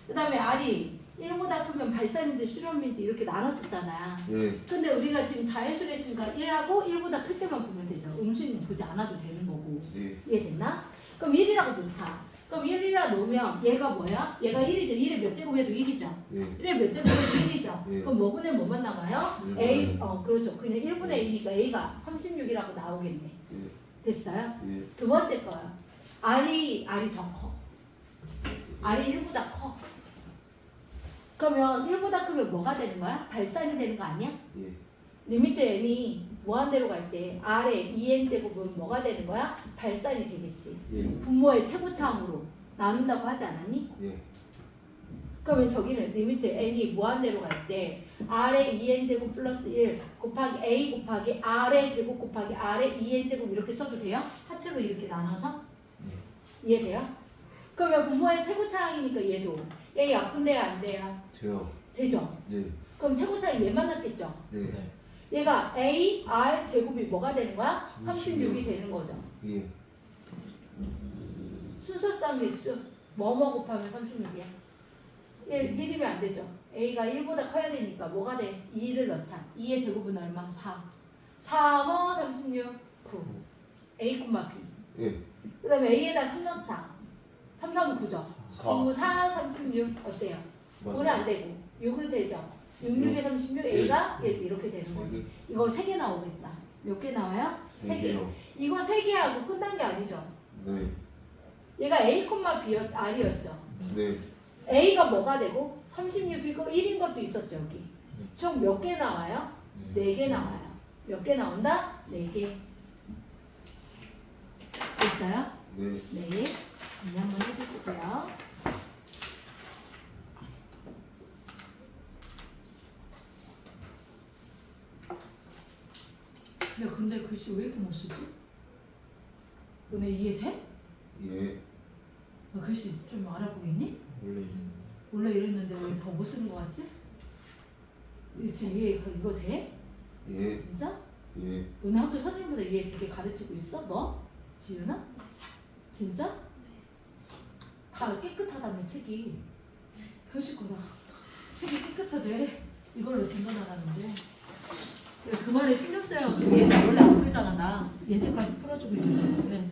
그 다음에 R이 1보다 크면 발산인지 수렴인지 이렇게 나눴었잖아. 예. 근데 우리가 지금 자연수를 했으니까 1하고 1보다 클 때만 보면 되죠. 음수는 보지 않아도 되는 거고. 예. 이해됐나? 그럼 1이라고 놓자. 그럼 1이라 놓으면 얘가 뭐야? 얘가 1이죠. 1을 몇 제곱해도 1이죠. 예. 1을 몇 제곱해도 1이죠. 예. 그럼 뭐분의 뭐만 남아요? 일분의 A, 그렇죠. 그냥 1분의 1이니까 A가 36이라고 나오겠네. 예. 됐어요? 예. 두 번째 거야. R이 더 커. R이 1보다 커. 그러면 1보다 크면 뭐가 되는 거야? 발산이 되는 거 아니야? 예. 리미트 n이 무한대로 갈 때 아래 2n 제곱은 뭐가 되는 거야? 발산이 되겠지. 예. 분모의 최고차항으로 나눈다고 하지 않았니? 예. 그러면 저기는 리미트 n이 무한대로 갈 때 아래 2n 제곱 플러스 1 곱하기 a 곱하기 아래 제곱 곱하기 아래 2n 제곱 이렇게 써도 돼요? 하트로 이렇게 나눠서? 이해돼요? 그러면 분모의 최고차항이니까 얘도 a 약분돼야 안 돼요? 돼요. 되죠? 예. 그럼 최고차항 얘만 났겠죠? 네. 얘가 a r 제곱이 뭐가 되는 거야? 36이 되는 거죠. 예. 순서상 개수 뭐뭐 곱하면 36이야? 1이면 안 되죠. a가 1보다 커야 되니까 뭐가 돼? 2를 넣자. 2의 제곱은 얼마? 4. 3어 36 9 a, b 예. 그 다음에 a에다 3 넣자. 3, 3은 9죠. 4. 9, 4, 36 어때요? 9는 안 되고 6은 되죠. 6, 6에 36 a가 1 이렇게 되는 거지. 이거 3개 나오겠다. 몇 개 나와요? 3개. 이거 3개하고 끝난 게 아니죠. 네. 얘가 a, r이었죠. 네. a가 뭐가 되고 36이고 1인 것도 있었죠 여기. 총 몇 개 나와요? 4개 나와요. 몇 개 나온다? 4개. 됐어요? 네. 네. 이제 한번 해주시고요. 야 근데 글씨 왜 이렇게 못 쓰지? 너네 이해돼? 예. 너 글씨 좀 알아보겠니? 원래 원래 이랬는데 왜 더 못 쓰는 거 같지? 지금 이거 돼? 예. 진짜? 예. 너네 학교 선생님보다 얘 되게 가르치고 있어? 너? 지은아? 진짜? 다 깨끗하다며 책이. 표시구나. 책이 깨끗하대. 이걸로 쟁여놔놨는데. 그 말에 신경 써요. 예제 원래 안 풀잖아 나. 예제까지 풀어주고 있는데.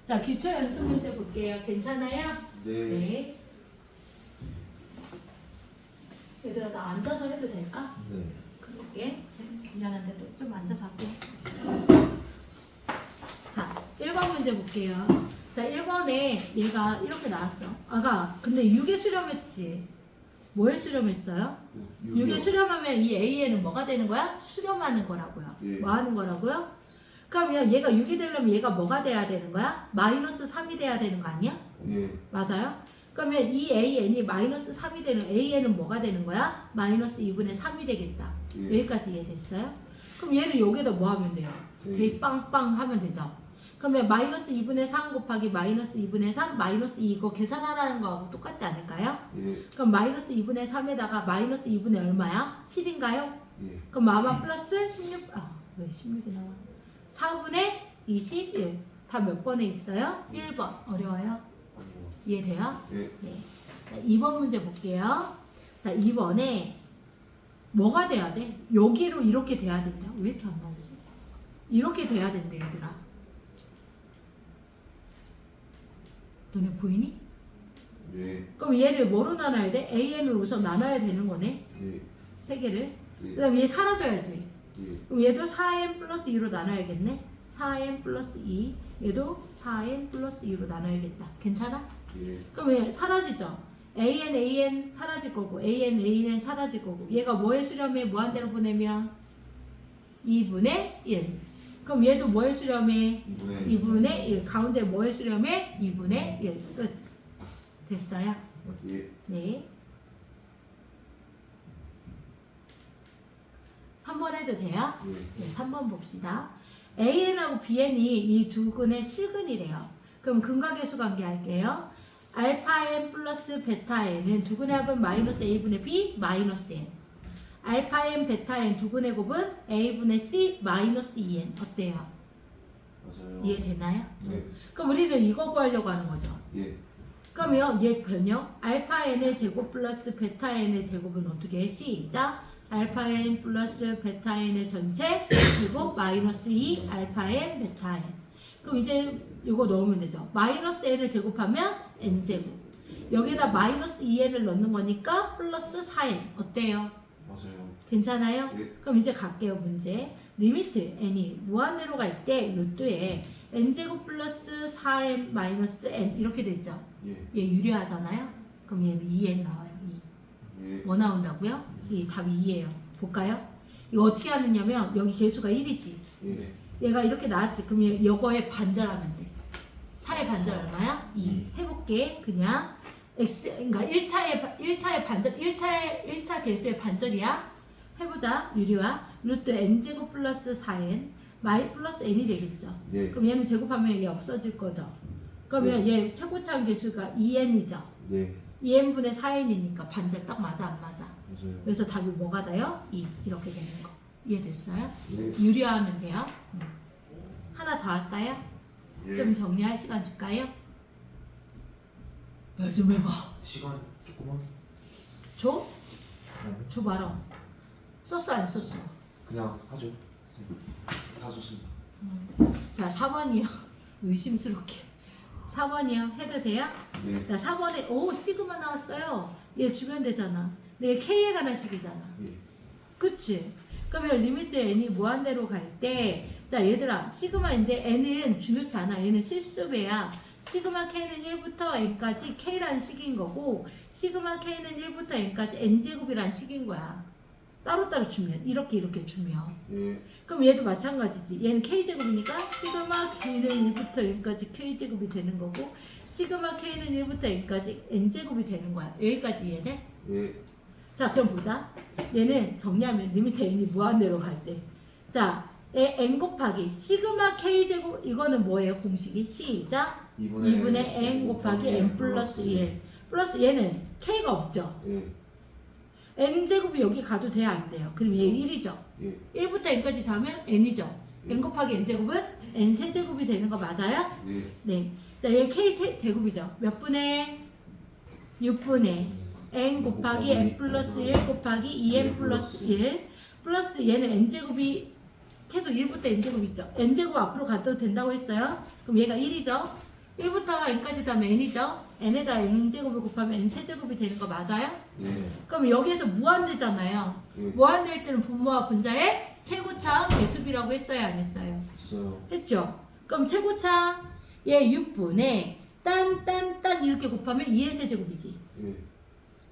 자 기초 연습 문제 볼게요. 괜찮아요? 네. 얘들아 나 앉아서 해도 될까? 네. 그럴게. 미안한데 좀 앉아서 할게. 자 1번 문제 볼게요. 자 1번에 얘가 이렇게 나왔어. 아가 근데 6에 수렴했지. 뭐에 수렴했어요? 6에 수렴하면 이 a에는 뭐가 되는 거야? 수렴하는 거라고요. 예. 뭐 하는 거라고요? 그러면 얘가 6이 되려면 얘가 뭐가 돼야 되는 거야? 마이너스 3이 돼야 되는 거 아니야? 예. 맞아요? 그러면 이 AN이 마이너스 3이 되는 AN은 뭐가 되는 거야? 마이너스 2분의 3이 되겠다. 예. 여기까지 이해됐어요? 그럼 얘를 여기다 뭐 하면 돼요? 예. 대입 빵빵 하면 되죠. 그러면 마이너스 2분의 3 곱하기 마이너스 2분의 3 마이너스 2 이거 계산하라는 거하고 똑같지 않을까요? 예. 그럼 마이너스 2분의 3에다가 마이너스 2분의 얼마야? 7인가요? 예. 그럼 아마 플러스 16, 왜 16이 나와? 4분의 21. 다 몇 번에 있어요? 1번. 어려워요? 아니요. 이해돼요? 예. 네. 자, 2번 문제 볼게요. 자, 2번에 뭐가 돼야 돼? 여기로 이렇게 돼야 된다. 왜 이렇게 안 나오지? 이렇게 돼야 된대, 얘들아. 너네 보이니? 예. 그럼 얘를 뭐로 나눠야 돼? AN을 우선 나눠야 되는 거네. 예. 세 개를. 예. 그 다음에 얘 사라져야지. 예. 그럼 얘도 4n 플러스 2로 나눠야겠네. 4n 플러스 2. 얘도 4n 플러스 2로 나눠야겠다. 괜찮아? 예. 그럼 얘 사라지죠? AN 사라질 거고 AN 사라질 거고 얘가 뭐에 수렴해? 무한대로 보내면 2분의 1. 그럼 얘도 뭐에 수렴해? 2분의 1. 가운데 뭐에 수렴해? 2분의 1. 끝. 됐어요? 예. 네. 3번 해도 돼요? 예. 네, 3번 봅시다. AN하고 BN이 이 두 근의 실근이래요. 그럼 근각계수 관계 할게요. 알파 n 플러스 베타 n은 두 근의 합은 마이너스 a분의 b 마이너스 n. 알파 n 베타 n 두 근의 곱은 a분의 c 마이너스 2n. 어때요? 맞아요. 이해되나요? 네. 그럼 우리는 이거 구하려고 하는 거죠. 예. 그러면 얘 변형 알파 n의 제곱 플러스 베타 n의 제곱은 어떻게 해? 시작. 알파 n 플러스 베타 n의 전체 제곱 마이너스 2 알파 n 베타 n. 그럼 이제 이거 넣으면 되죠. 마이너스 n을 제곱하면 n 제곱. 여기다 마이너스 2n을 넣는 거니까 플러스 4n. 어때요? 맞아요. 괜찮아요? 예. 그럼 이제 갈게요. 문제. 리미트 n이 무한대로 갈 때 루트에 n제곱 플러스 4n 마이너스 n 이렇게 됐죠. 예. 얘 유리하잖아요. 그럼 얘는 2n 나와요. 2. 예. 뭐 나온다고요? 이 답이 2예요. 볼까요? 이거 어떻게 하느냐면 여기 개수가 1이지. 예. 얘가 이렇게 나왔지. 그럼 이거에 반절하면 돼. 4의 반절 얼마야? 2. 해볼게. 그냥 x 그러니까 1차의 반절 1차 개수의 반절이야. 해보자. 유리와 루트 n제곱 플러스 4n 마이 플러스 n이 되겠죠. 네. 그럼 얘는 제곱하면 얘 없어질 거죠. 그러면 얘 최고차원 개수가 2n이죠. 네. 2n분의 4n이니까 반절 딱 맞아 안 맞아? 맞아요. 그래서 답이 뭐가 돼요? 2 이렇게 되는 거. 이해됐어요? 네. 유리화하면 돼요. 하나 더 할까요? 예. 좀 정리할 시간 줄까요? 말 좀 해봐. 시간 조금만. 줘? 줘 봐라. 썼어 안 썼어? 그냥 하죠. 다 좋습니다. 자 4번이요. 의심스럽게. 4번이요. 해도 돼요? 네. 자 4번에 오 시그마 나왔어요. 얘 주면 되잖아. 근데 얘 K에 관한 식이잖아. 예. 그치? 그러면 리미트 n이 무한대로 갈 때, 자 얘들아 시그마인데 n은 중요치 않아. 얘는 실수배야. 시그마 k는 1부터 n까지 k라는 식인 거고, 시그마 k는 1부터 n까지 n제곱이라는 식인 거야. 따로따로 주면 이렇게 주면 예. 그럼 얘도 마찬가지지. 얘는 k제곱이니까 시그마 k는 1부터 n까지 k제곱이 되는 거고, 시그마 k는 1부터 n까지 n제곱이 되는 거야. 여기까지 이해돼? 예. 자 그럼 보자. 얘는 정리하면 리미트 n이 무한대로 갈 때, 자 n 곱하기 시그마 k제곱, 이거는 뭐예요 공식이? 시작 2분의 n 곱하기 n 플러스 1 플러스 얘는 k가 없죠. 예. n제곱이 여기 가도 돼야 안 돼요? 그럼 얘 1이죠. 예. 1부터 n까지 더하면 n이죠. n 곱하기 n제곱은 n 세제곱이 되는 거 맞아요? 예. 네. 자, 얘 k 제곱이죠. 몇 분의? 6분의 n 곱하기 n 플러스 1 곱하기 2n 플러스 1 플러스 얘는 n제곱이 계속 1부터 n제곱 있죠. n제곱 앞으로 가도 된다고 했어요. 그럼 얘가 1이죠. 1부터 n까지 더하면 n이죠. n에다 n제곱을 곱하면 n 세제곱이 되는 거 맞아요? 예. 그럼 여기에서 무한대잖아요. 예. 무한대일 때는 분모와 분자의 최고차항 개수비라고 했어요 안 했어요? 있어요. 했죠. 그럼 최고차항 얘 6분의 딴 이렇게 곱하면 2n 세제곱이지. 예.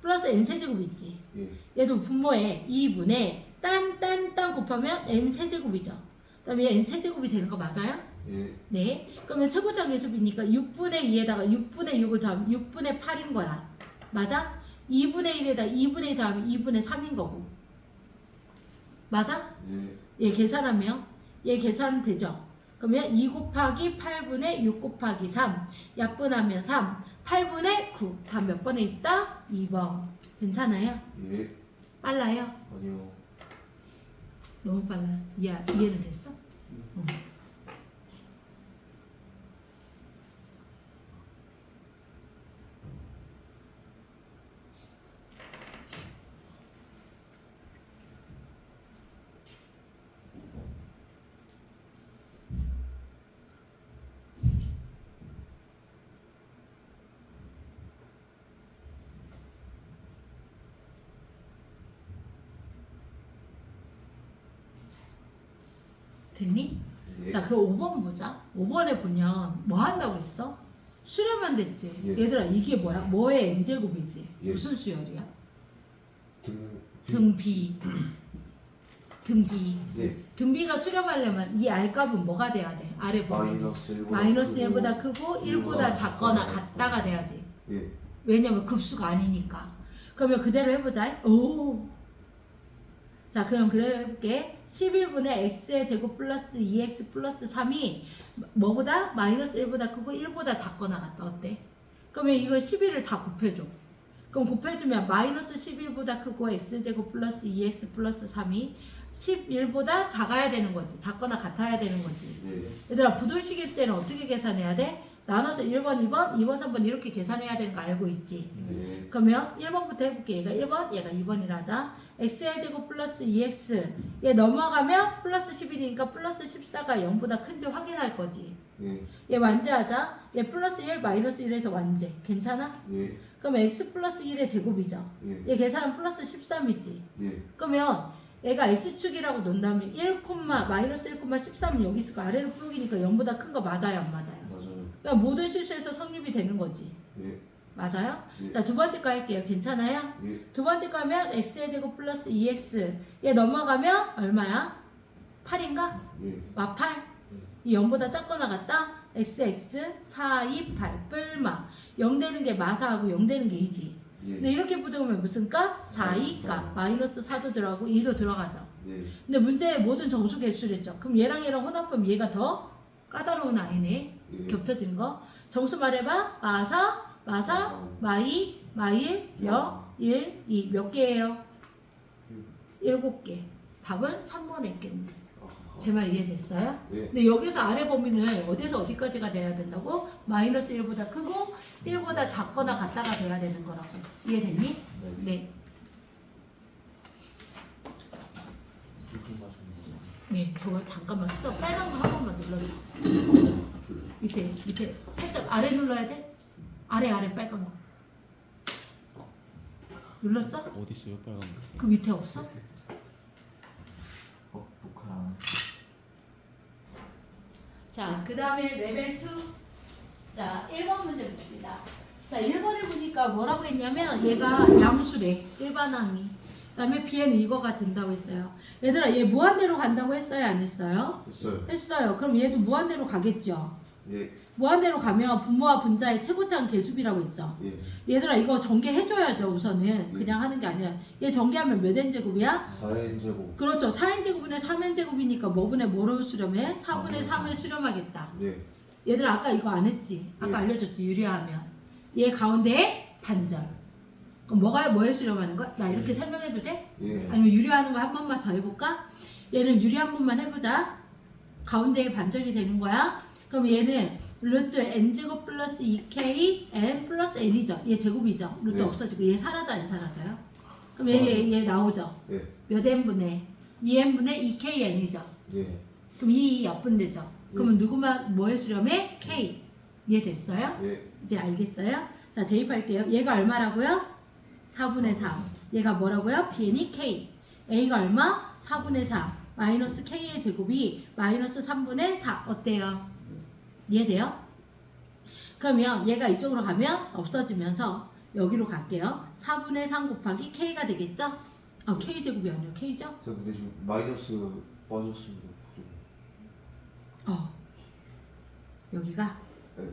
플러스 n 세제곱 있지. 예. 얘도 분모에 2분의 딴 곱하면 n 세제곱이죠. 그다음에 n 세제곱이 되는 거 맞아요? 예. 네. 그러면 최고차항 개수비니까 6분의 2에다가 6분의 6을 더하면 6분의 8인 거야. 맞아? 2분의 1에다 2분의 2 더하면 2분의 3인 거고. 맞아? 예. 얘 계산하면 얘 계산 되죠? 그러면 2 곱하기 8분의 6 곱하기 3 약분하면 3 8분의 9 다 몇 번에 있다? 2번. 괜찮아요? 예. 빨라요? 아니요. 너무 빨라요. 이해는 됐어? 됐니? 예. 자, 그 5번 보자. 5번에 보면 뭐 한다고 했어? 수렴만 됐지. 예. 얘들아, 이게 뭐야? 뭐의 n제곱이지? 예. 무슨 수열이야? 등. 등비. 등비. 예. 등비가 수렴하려면 이 R값은 뭐가 돼야 돼? 아래 범위. 마이너스 1보다 크고 1보다 작거나 같다가 돼야지. 예. 왜냐면 급수가 아니니까. 그러면 그대로 해보자. 오. 자, 그럼 그대로 해볼게. 11분의 x의 제곱 플러스 2x 플러스 3이 뭐보다? 마이너스 1보다 크고 1보다 작거나 같다. 어때? 그러면 이거 11을 다 곱해줘. 그럼 곱해주면 마이너스 11보다 크고 x제곱 플러스 2x 플러스 3이 11보다 작아야 되는 거지. 작거나 같아야 되는 거지. 예. 얘들아, 부등식일 때는 어떻게 계산해야 돼? 나눠서 1번, 2번, 2번, 3번 이렇게 계산해야 되는 거 알고 있지? 예. 그러면 1번부터 해볼게. 얘가 1번, 얘가 2번이라 하자. x의 제곱 플러스 2x 얘 넘어가면 플러스 11이니까 플러스 14가 0보다 큰지 확인할 거지. 예. 얘 완제하자. 얘 플러스 1, 마이너스 1에서 완제. 괜찮아? 예. 그럼 x 플러스 1의 제곱이죠. 예. 얘 계산은 플러스 13이지. 예. 그러면 얘가 S축이라고 논다면 1, 마이너스 1, 13은 여기 있을 거 아래로 풀기니까 0보다 큰 거 맞아요 안 맞아요? 맞아요. 그러니까 모든 실수에서 성립이 되는 거지. 예. 맞아요? 예. 자, 두 번째 거 할게요. 괜찮아요? 예. 두 번째 거 하면 x의 제곱 플러스 2x 얘 넘어가면 얼마야? 8인가? 예. 마 8? 이 0보다 작거나 같다? xx 4, 2, 8 뿔마 0 되는 게 마사하고 0 되는 게 2지. 예. 근데 이렇게 붙으면 무슨 값? 4, 2 값. 마이너스 4도 들어가고 2도 들어가죠. 예. 근데 문제에 모든 정수 개수랬죠. 그럼 얘랑 얘랑 혼합하면 얘가 더 까다로운 아이네. 예. 겹쳐진 거. 정수 말해봐. 마사, 마일, 여, 1, 2. 몇 개예요? 7개. 답은 3번에 있겠네. 제 말 이해됐어요? 예. 근데 여기서 아래 범위는 어디서 어디까지가 돼야 된다고? 마이너스 1보다 크고 1보다 작거나 같다가 돼야 되는 거라고. 이해됐니? 네. 네, 저거 잠깐만 스톱. 빨간 거 한 번만 눌러줘. 밑에 살짝 아래 눌러야 돼? 아래 빨간 거. 눌렀어? 어디 있어요 빨간 거? 그 밑에 없어? 북한. 자, 그 다음에 레벨 2. 자, 1번 문제 봅시다. 자, 1번에 보니까 뭐라고 했냐면 얘가 양수래. 일반항이. 그 다음에 B에는 이거가 된다고 했어요. 얘들아, 얘 무한대로 간다고 했어요? 안 했어요? 했어요. 했어요. 그럼 얘도 무한대로 가겠죠? 예. 무한대로 가면 분모와 분자의 최고차는 개수비라고 했죠? 예. 얘들아, 이거 전개해줘야죠, 우선은. 그냥 하는 게 아니라. 얘 전개하면 몇 n제곱이야? 4n 제곱. 그렇죠. 4n제곱분의 3n제곱이니까 뭐분의 뭐로 수렴해? 4분의 3을 수렴하겠다. 예. 얘들아, 아까 이거 안 했지? 아까 예. 알려줬지, 유리하면. 얘 가운데에 반절. 그럼 뭐에 수렴하는 거야? 나 이렇게 설명해도 돼? 예. 아니면 유리하는 거 한 번만 더 해볼까? 얘는 유리 한 번만 해보자. 가운데에 반절이 되는 거야. 그럼 얘는 루트 n제곱 플러스 2k n 플러스 n이죠. 얘 제곱이죠. 루트 네. 없어지고 얘 사라져 안 사라져요? 그럼 얘 나오죠. 예. 몇 n분의 2n분의 2kn이죠. 예. 그럼 이 약분되죠. 그러면 누구만 뭐에 수렴해? k. 이해됐어요? 예. 이제 알겠어요? 자, 대입할게요. 얘가 얼마라고요? 4분의 3. 얘가 뭐라고요? bn이 k. a가 얼마? 4분의 3. 마이너스 k의 제곱이 마이너스 3분의 4. 어때요? 이해돼요? 그러면 얘가 이쪽으로 가면 없어지면서 여기로 갈게요. 4분의 3 곱하기 k가 되겠죠? k제곱이 아니라 k죠? 저 근데 지금 마이너스 빠졌습니다. 여기가 네.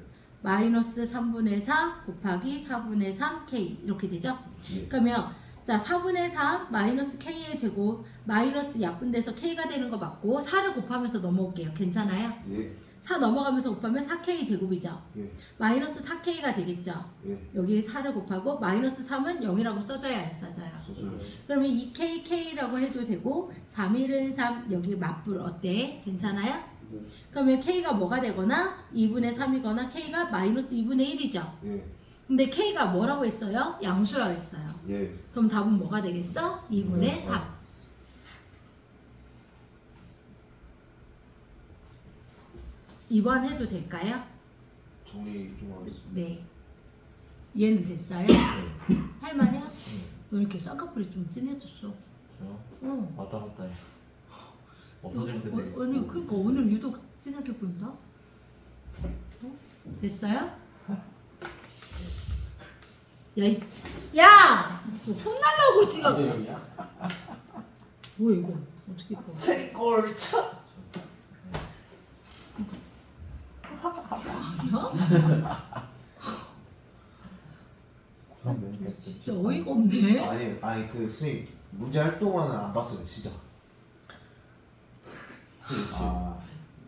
마이너스 3분의 4 곱하기 4분의 3k 이렇게 되죠? 예. 그러면 자 4분의 3 마이너스 k의 제곱 마이너스 약분돼서 k가 되는 거 맞고 4를 곱하면서 넘어올게요. 괜찮아요? 예. 4 넘어가면서 곱하면 4k 제곱이죠? 예. 마이너스 4k가 되겠죠? 예. 여기 4를 곱하고 마이너스 3은 0이라고 써줘야 안 써져요? 써줘요. 그러면 2k, k라고 해도 되고 3일은 3 여기 맞불 어때? 괜찮아요? 네. 그러면 k가 뭐가 되거나 2분의 3이거나 k가 마이너스 2분의 1이죠? 예. 근데 k가 뭐라고 했어요? 양수라고 했어요. 예. 그럼 답은 뭐가 되겠어? 2분의 3. 2번 해도 될까요? 정리 좀 하겠습니다. 네. 얘는 됐어요? 할만해요? 너 이렇게 쌍꺼풀이 좀 진해졌어. 저요? 응. 왔다 갔다 해. 없어질 때도 있어. 아니 그러니까 오늘 유독 진하게 보인다. 됐어요? 야, 손 날라고 지금. 여기야? 뭐야 이거? 어떻게 꺼? 세골차. 아니야? 진짜 어이가 없네. 아니 그 선생님 문제 할 동안은 안 봤어요 진짜. 아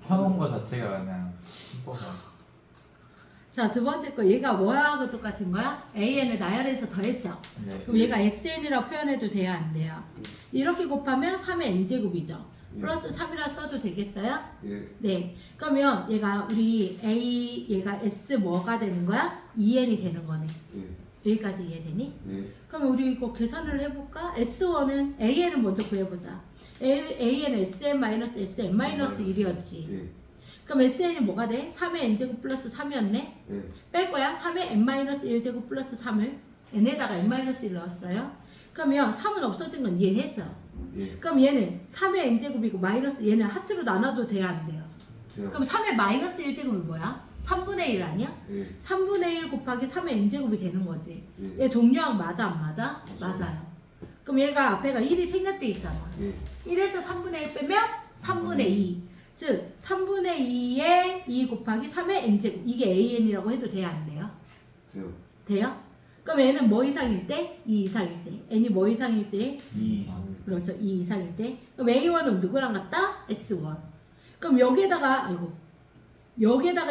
켜놓은 거 자체가 그냥 뻔뻔한. 자, 두 번째 거 얘가 뭐하고 똑같은 거야? AN을 나열해서 더했죠. 네. 그럼 얘가 SN이라고 표현해도 돼요, 안 돼요? 이렇게 곱하면 3의 n제곱이죠. 예. 플러스 3이라 써도 되겠어요? 예. 네. 그러면 얘가 우리 얘가 S 뭐가 되는 거야? 2n이 되는 거네. 예. 여기까지 이해되니? 예. 그러면 우리 이거 계산을 해볼까? S1은 AN을 먼저 구해보자. AN은 SN-SN-1이었지. 예. 그럼 SN이 뭐가 돼? 3의 n제곱 플러스 3이었네? 예. 뺄 거야. 3의 n-1제곱 플러스 3을 n에다가 n-1 넣었어요. 그러면 3은 없어진 건 이해했죠? 예. 그럼 얘는 3의 n제곱이고 마이너스 얘는 하트로 나눠도 돼야 안 돼요? 돼요. 그럼 3의 마이너스 1제곱이 뭐야? 3분의 1 아니야? 예. 3분의 1 곱하기 3의 n제곱이 되는 거지. 예. 얘 동료항 맞아 안 맞아? 맞아요. 맞아요. 그럼 얘가 앞에가 1이 생략돼 있잖아. 예. 1에서 3분의 1 빼면 3분의 2. 즉 3분의 2에 2 곱하기 3의 n제곱. 이게 an이라고 해도 돼요 안 돼요? 돼요. 돼요? 그럼 n은 뭐 이상일 때? 2 이상일 때. n이 뭐 이상일 때? 2 이상. 그렇죠. 2 이상일 때. 그럼 a1은 누구랑 같다? s1. 그럼 여기에다가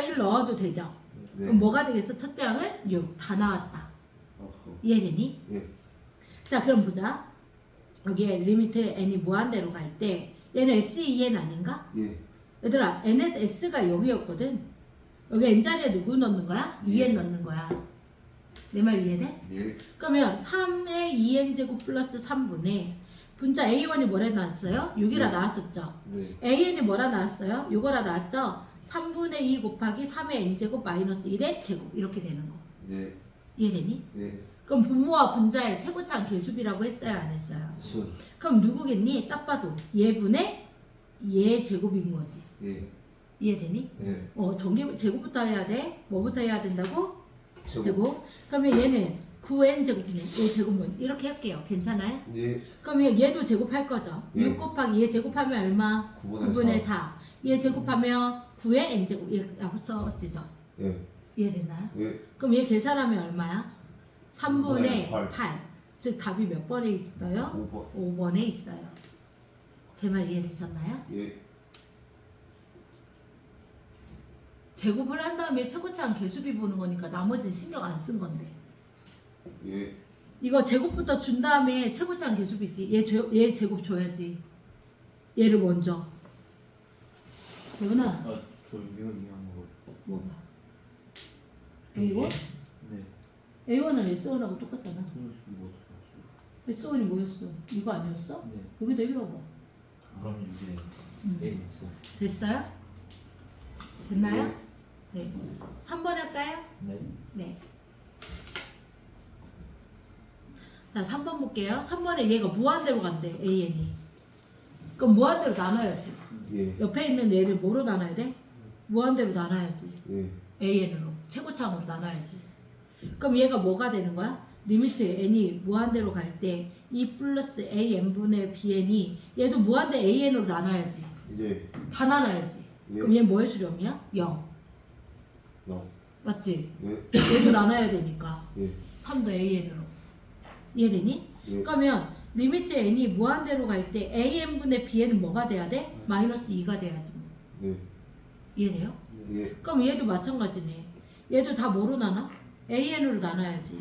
1 넣어도 되죠? 네. 그럼 뭐가 되겠어? 첫째 항은 6. 다 나왔다. 어허. 이해되니? 예. 자 그럼 보자. 여기에 리미트 n이 무한대로 갈 때 얘는 s2n 아닌가? 예. 얘들아 n의 s가 여기였거든. 여기 n 자리에 누구 넣는 거야? 2n 넣는 거야. 내 말 이해돼? 예. 그러면 3의 2n 제곱 플러스 3분의 분자 a1이 뭐라 나왔어요? 6이라 네. 나왔었죠. 네. an이 뭐라 나왔어요? 6이라 나왔죠. 3분의 2 곱하기 3의 n제곱 마이너스 1의 제곱 이렇게 되는 거. 네. 이해되니? 네. 그럼 분모와 분자의 최고차항 계수비라고 했어요? 안 했어요? 순. 그럼 누구겠니? 딱 봐도 얘분의 얘 제곱인 거지. 예. 이해되니? 예. 전개 제곱부터 해야 돼. 뭐부터 해야 된다고? 제곱. 제곱. 그러면 얘는 9n 제곱이네. 얘 제곱은 이렇게 할게요. 괜찮아요? 예. 그러면 얘도 제곱할 거죠. 예. 6 곱하기 얘 제곱하면 얼마? 9분의 4. 얘 제곱하면 9의 n 제곱. 얘 없어지죠. 예. 이해됐나요? 예. 그럼 얘 계산하면 얼마야? 3분의 8. 8. 즉 답이 몇 번에 있어요? 5번. 5번에 있어요. 제 말 이해되셨나요? 예. 제곱을 한 다음에 최고차항 계수비 보는 거니까 나머지는 신경 안 쓴 건데. 예. 이거 제곱부터 준 다음에 최고차항 계수비지. 얘 제곱 줘야지. 얘를 먼저. 대훈아, 아, 저 이거 이해한 거죠. 뭐가? A1? 네. A1은 S1하고 똑같잖아. 그래서 이거 어떻게 알았어요? S1이 뭐였어? 이거 아니었어? 네. 여기다 읽어봐. 그럼 6이네. 음. A 없어. 됐어요? 됐나요? 네. 3번 할까요? 네. 네. 자, 3번 볼게요. 3번에 얘가 무한대로 간대, AN이. 그럼 무한대로 나눠야지. 예. 옆에 있는 얘를 뭐로 나눠야 돼? 무한대로 나눠야지. 예. AN으로. 최고차항으로 나눠야지. 그럼 얘가 뭐가 되는 거야? 리미트 n이 무한대로 갈 때 2 플러스 AN분의 BN이 얘도 무한대 AN으로 나눠야지. 예. 다 나눠야지. 예. 그럼 얘는 뭐의 수렴이야? 0. No. 맞지? 예. 얘도 나눠야 되니까. 예. 3도 AN으로. 이해되니? 예. 그러면 리미트 n이 무한대로 갈 때 AN분의 BN은 뭐가 돼야 돼? 마이너스 2가 돼야지. 예. 이해돼요? 예. 그럼 얘도 마찬가지네. 얘도 다 뭐로 나눠? AN으로 나눠야지.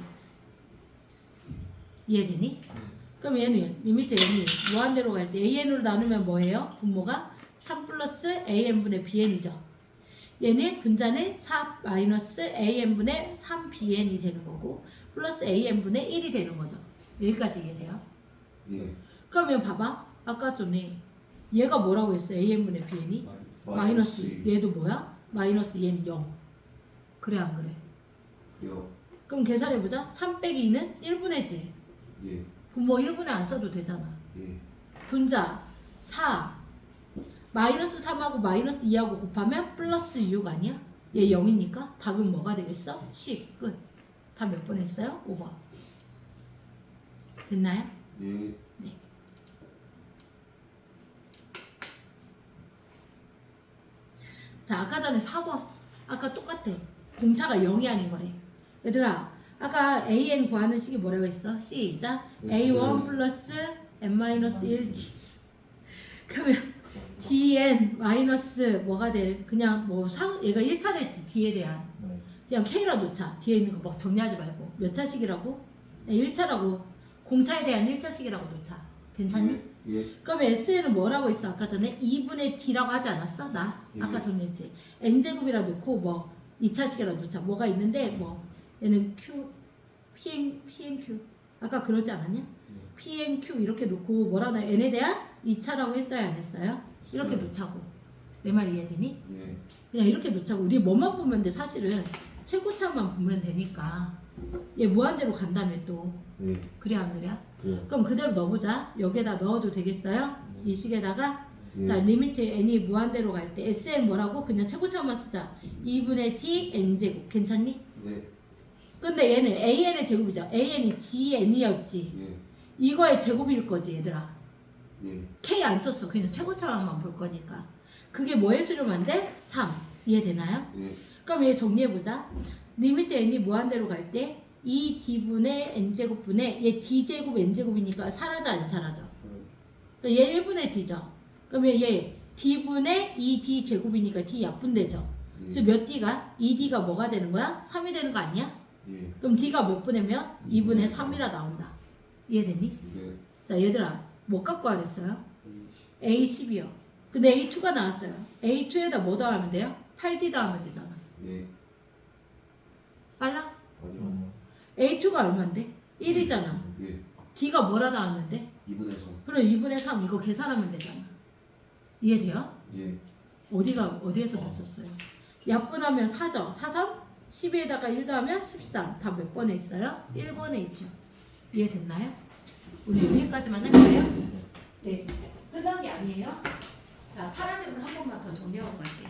이해되니? 그럼 얘는 리미트 n이 무한대로 갈 때 AN으로 나누면 뭐예요? 분모가 3 플러스 AN분의 BN이죠. 얘는 분자는 4 마이너스 AN분의 3BN이 되는 거고 플러스 AN분의 1이 되는 거죠. 여기까지 이해돼요? 예. 그러면 봐봐. 아까 전에 얘가 뭐라고 했어? AN분의 BN이? 마이너스. 얘도 뭐야? 마이너스 얘는 0. 그래 안 그래? 요. 그럼 계산해보자. 3 빼기 2는 1분의 지. 예. 분모 1분의 안 써도 되잖아. 예. 분자 4 마이너스 3하고 마이너스 2하고 곱하면 플러스 6 아니야? 얘 0이니까 답은 뭐가 되겠어? 10. 끝. 답 몇 번 했어요? 5번. 됐나요? 예. 자, 아까 전에 4번. 아까 똑같아. 공차가 0이 아닌 거래. 얘들아, 아까 AN 구하는 식이 뭐라고 했어? 시작. A1 플러스 N-1 그러면 DN 마이너스 뭐가 돼? 그냥 뭐 얘가 1차랬지. D에 대한. 네. 그냥 K라 놓자. 뒤에 있는 거 막 정리하지 말고. 몇 차식이라고? 1차라고. 공차에 대한 1차식이라고 놓자. 괜찮니? 예. 그럼 S에는 뭐라고 했어? 아까 전에 2분의 D라고 하지 않았어? 나? 아까 예. 정리했지. N제곱이라 놓고 뭐 2차식이라 놓자. 뭐가 있는데 뭐 얘는 Q, PNQ 아까 그러지 않았냐? PNQ 이렇게 놓고 뭐라 나 N에 대한 2차라고 했어요? 안 했어요? 이렇게 놓자고. 내 말 이해되니? 예. 그냥 이렇게 놓자고. 우리 뭐만 보면 돼. 사실은 최고차만 보면 되니까. 얘 무한대로 간다며 또. 예. 그래 안 그래? 예. 그럼 그대로 넣어보자. 여기에다 넣어도 되겠어요? 이 식에다가 예. 자, 리미트 n이 무한대로 갈 때 Sn 뭐라고? 그냥 최고차만 쓰자. 2분의 t n제곱. 괜찮니? 네. 근데 얘는 an의 제곱이죠. an이 dn이었지. 예. 이거의 제곱일 거지, 얘들아. 예. k 안 썼어. 그냥 최고차만 볼 거니까. 그게 뭐의 수렴한 데? 3. 이해되나요? 예. 그럼 얘 정리해보자. 리미트 n이 무한대로 갈 때 2d분의 n제곱분의 얘 d제곱 n제곱이니까 사라져 안 사라져? 그러니까 얘 1분의 d죠. 그러면 얘 d분의 2d 제곱이니까 d 약분되죠. 예. 즉 몇 d가? 2d가 뭐가 되는 거야? 3이 되는 거 아니야? 예. 그럼 d가 몇 분이면 2분의 3이라 나온다. 이해됐니? 네. 자 얘들아 뭐 갖고 하랬어요? A10이요. 근데 A2가 나왔어요. A2에다 뭐 더하면 돼요? 8D 더하면 되잖아. 예. 빨라? 아니요. A2가 얼만데? 1이잖아. 예. D가 뭐라 나왔는데? 2분의 3. 그럼 2분의 3 이거 계산하면 되잖아. 이해돼요? 예. 어디에서 놓쳤어요? 약분하면 4죠. 4, 3, 12에다가 1 더하면 13. 다 몇 번에 있어요? 1번에 있죠. 이해됐나요? 우리 여기까지만 할까요? 네. 끝난 게 아니에요. 자, 파란색으로 한 번만 더 정리하고 갈게요.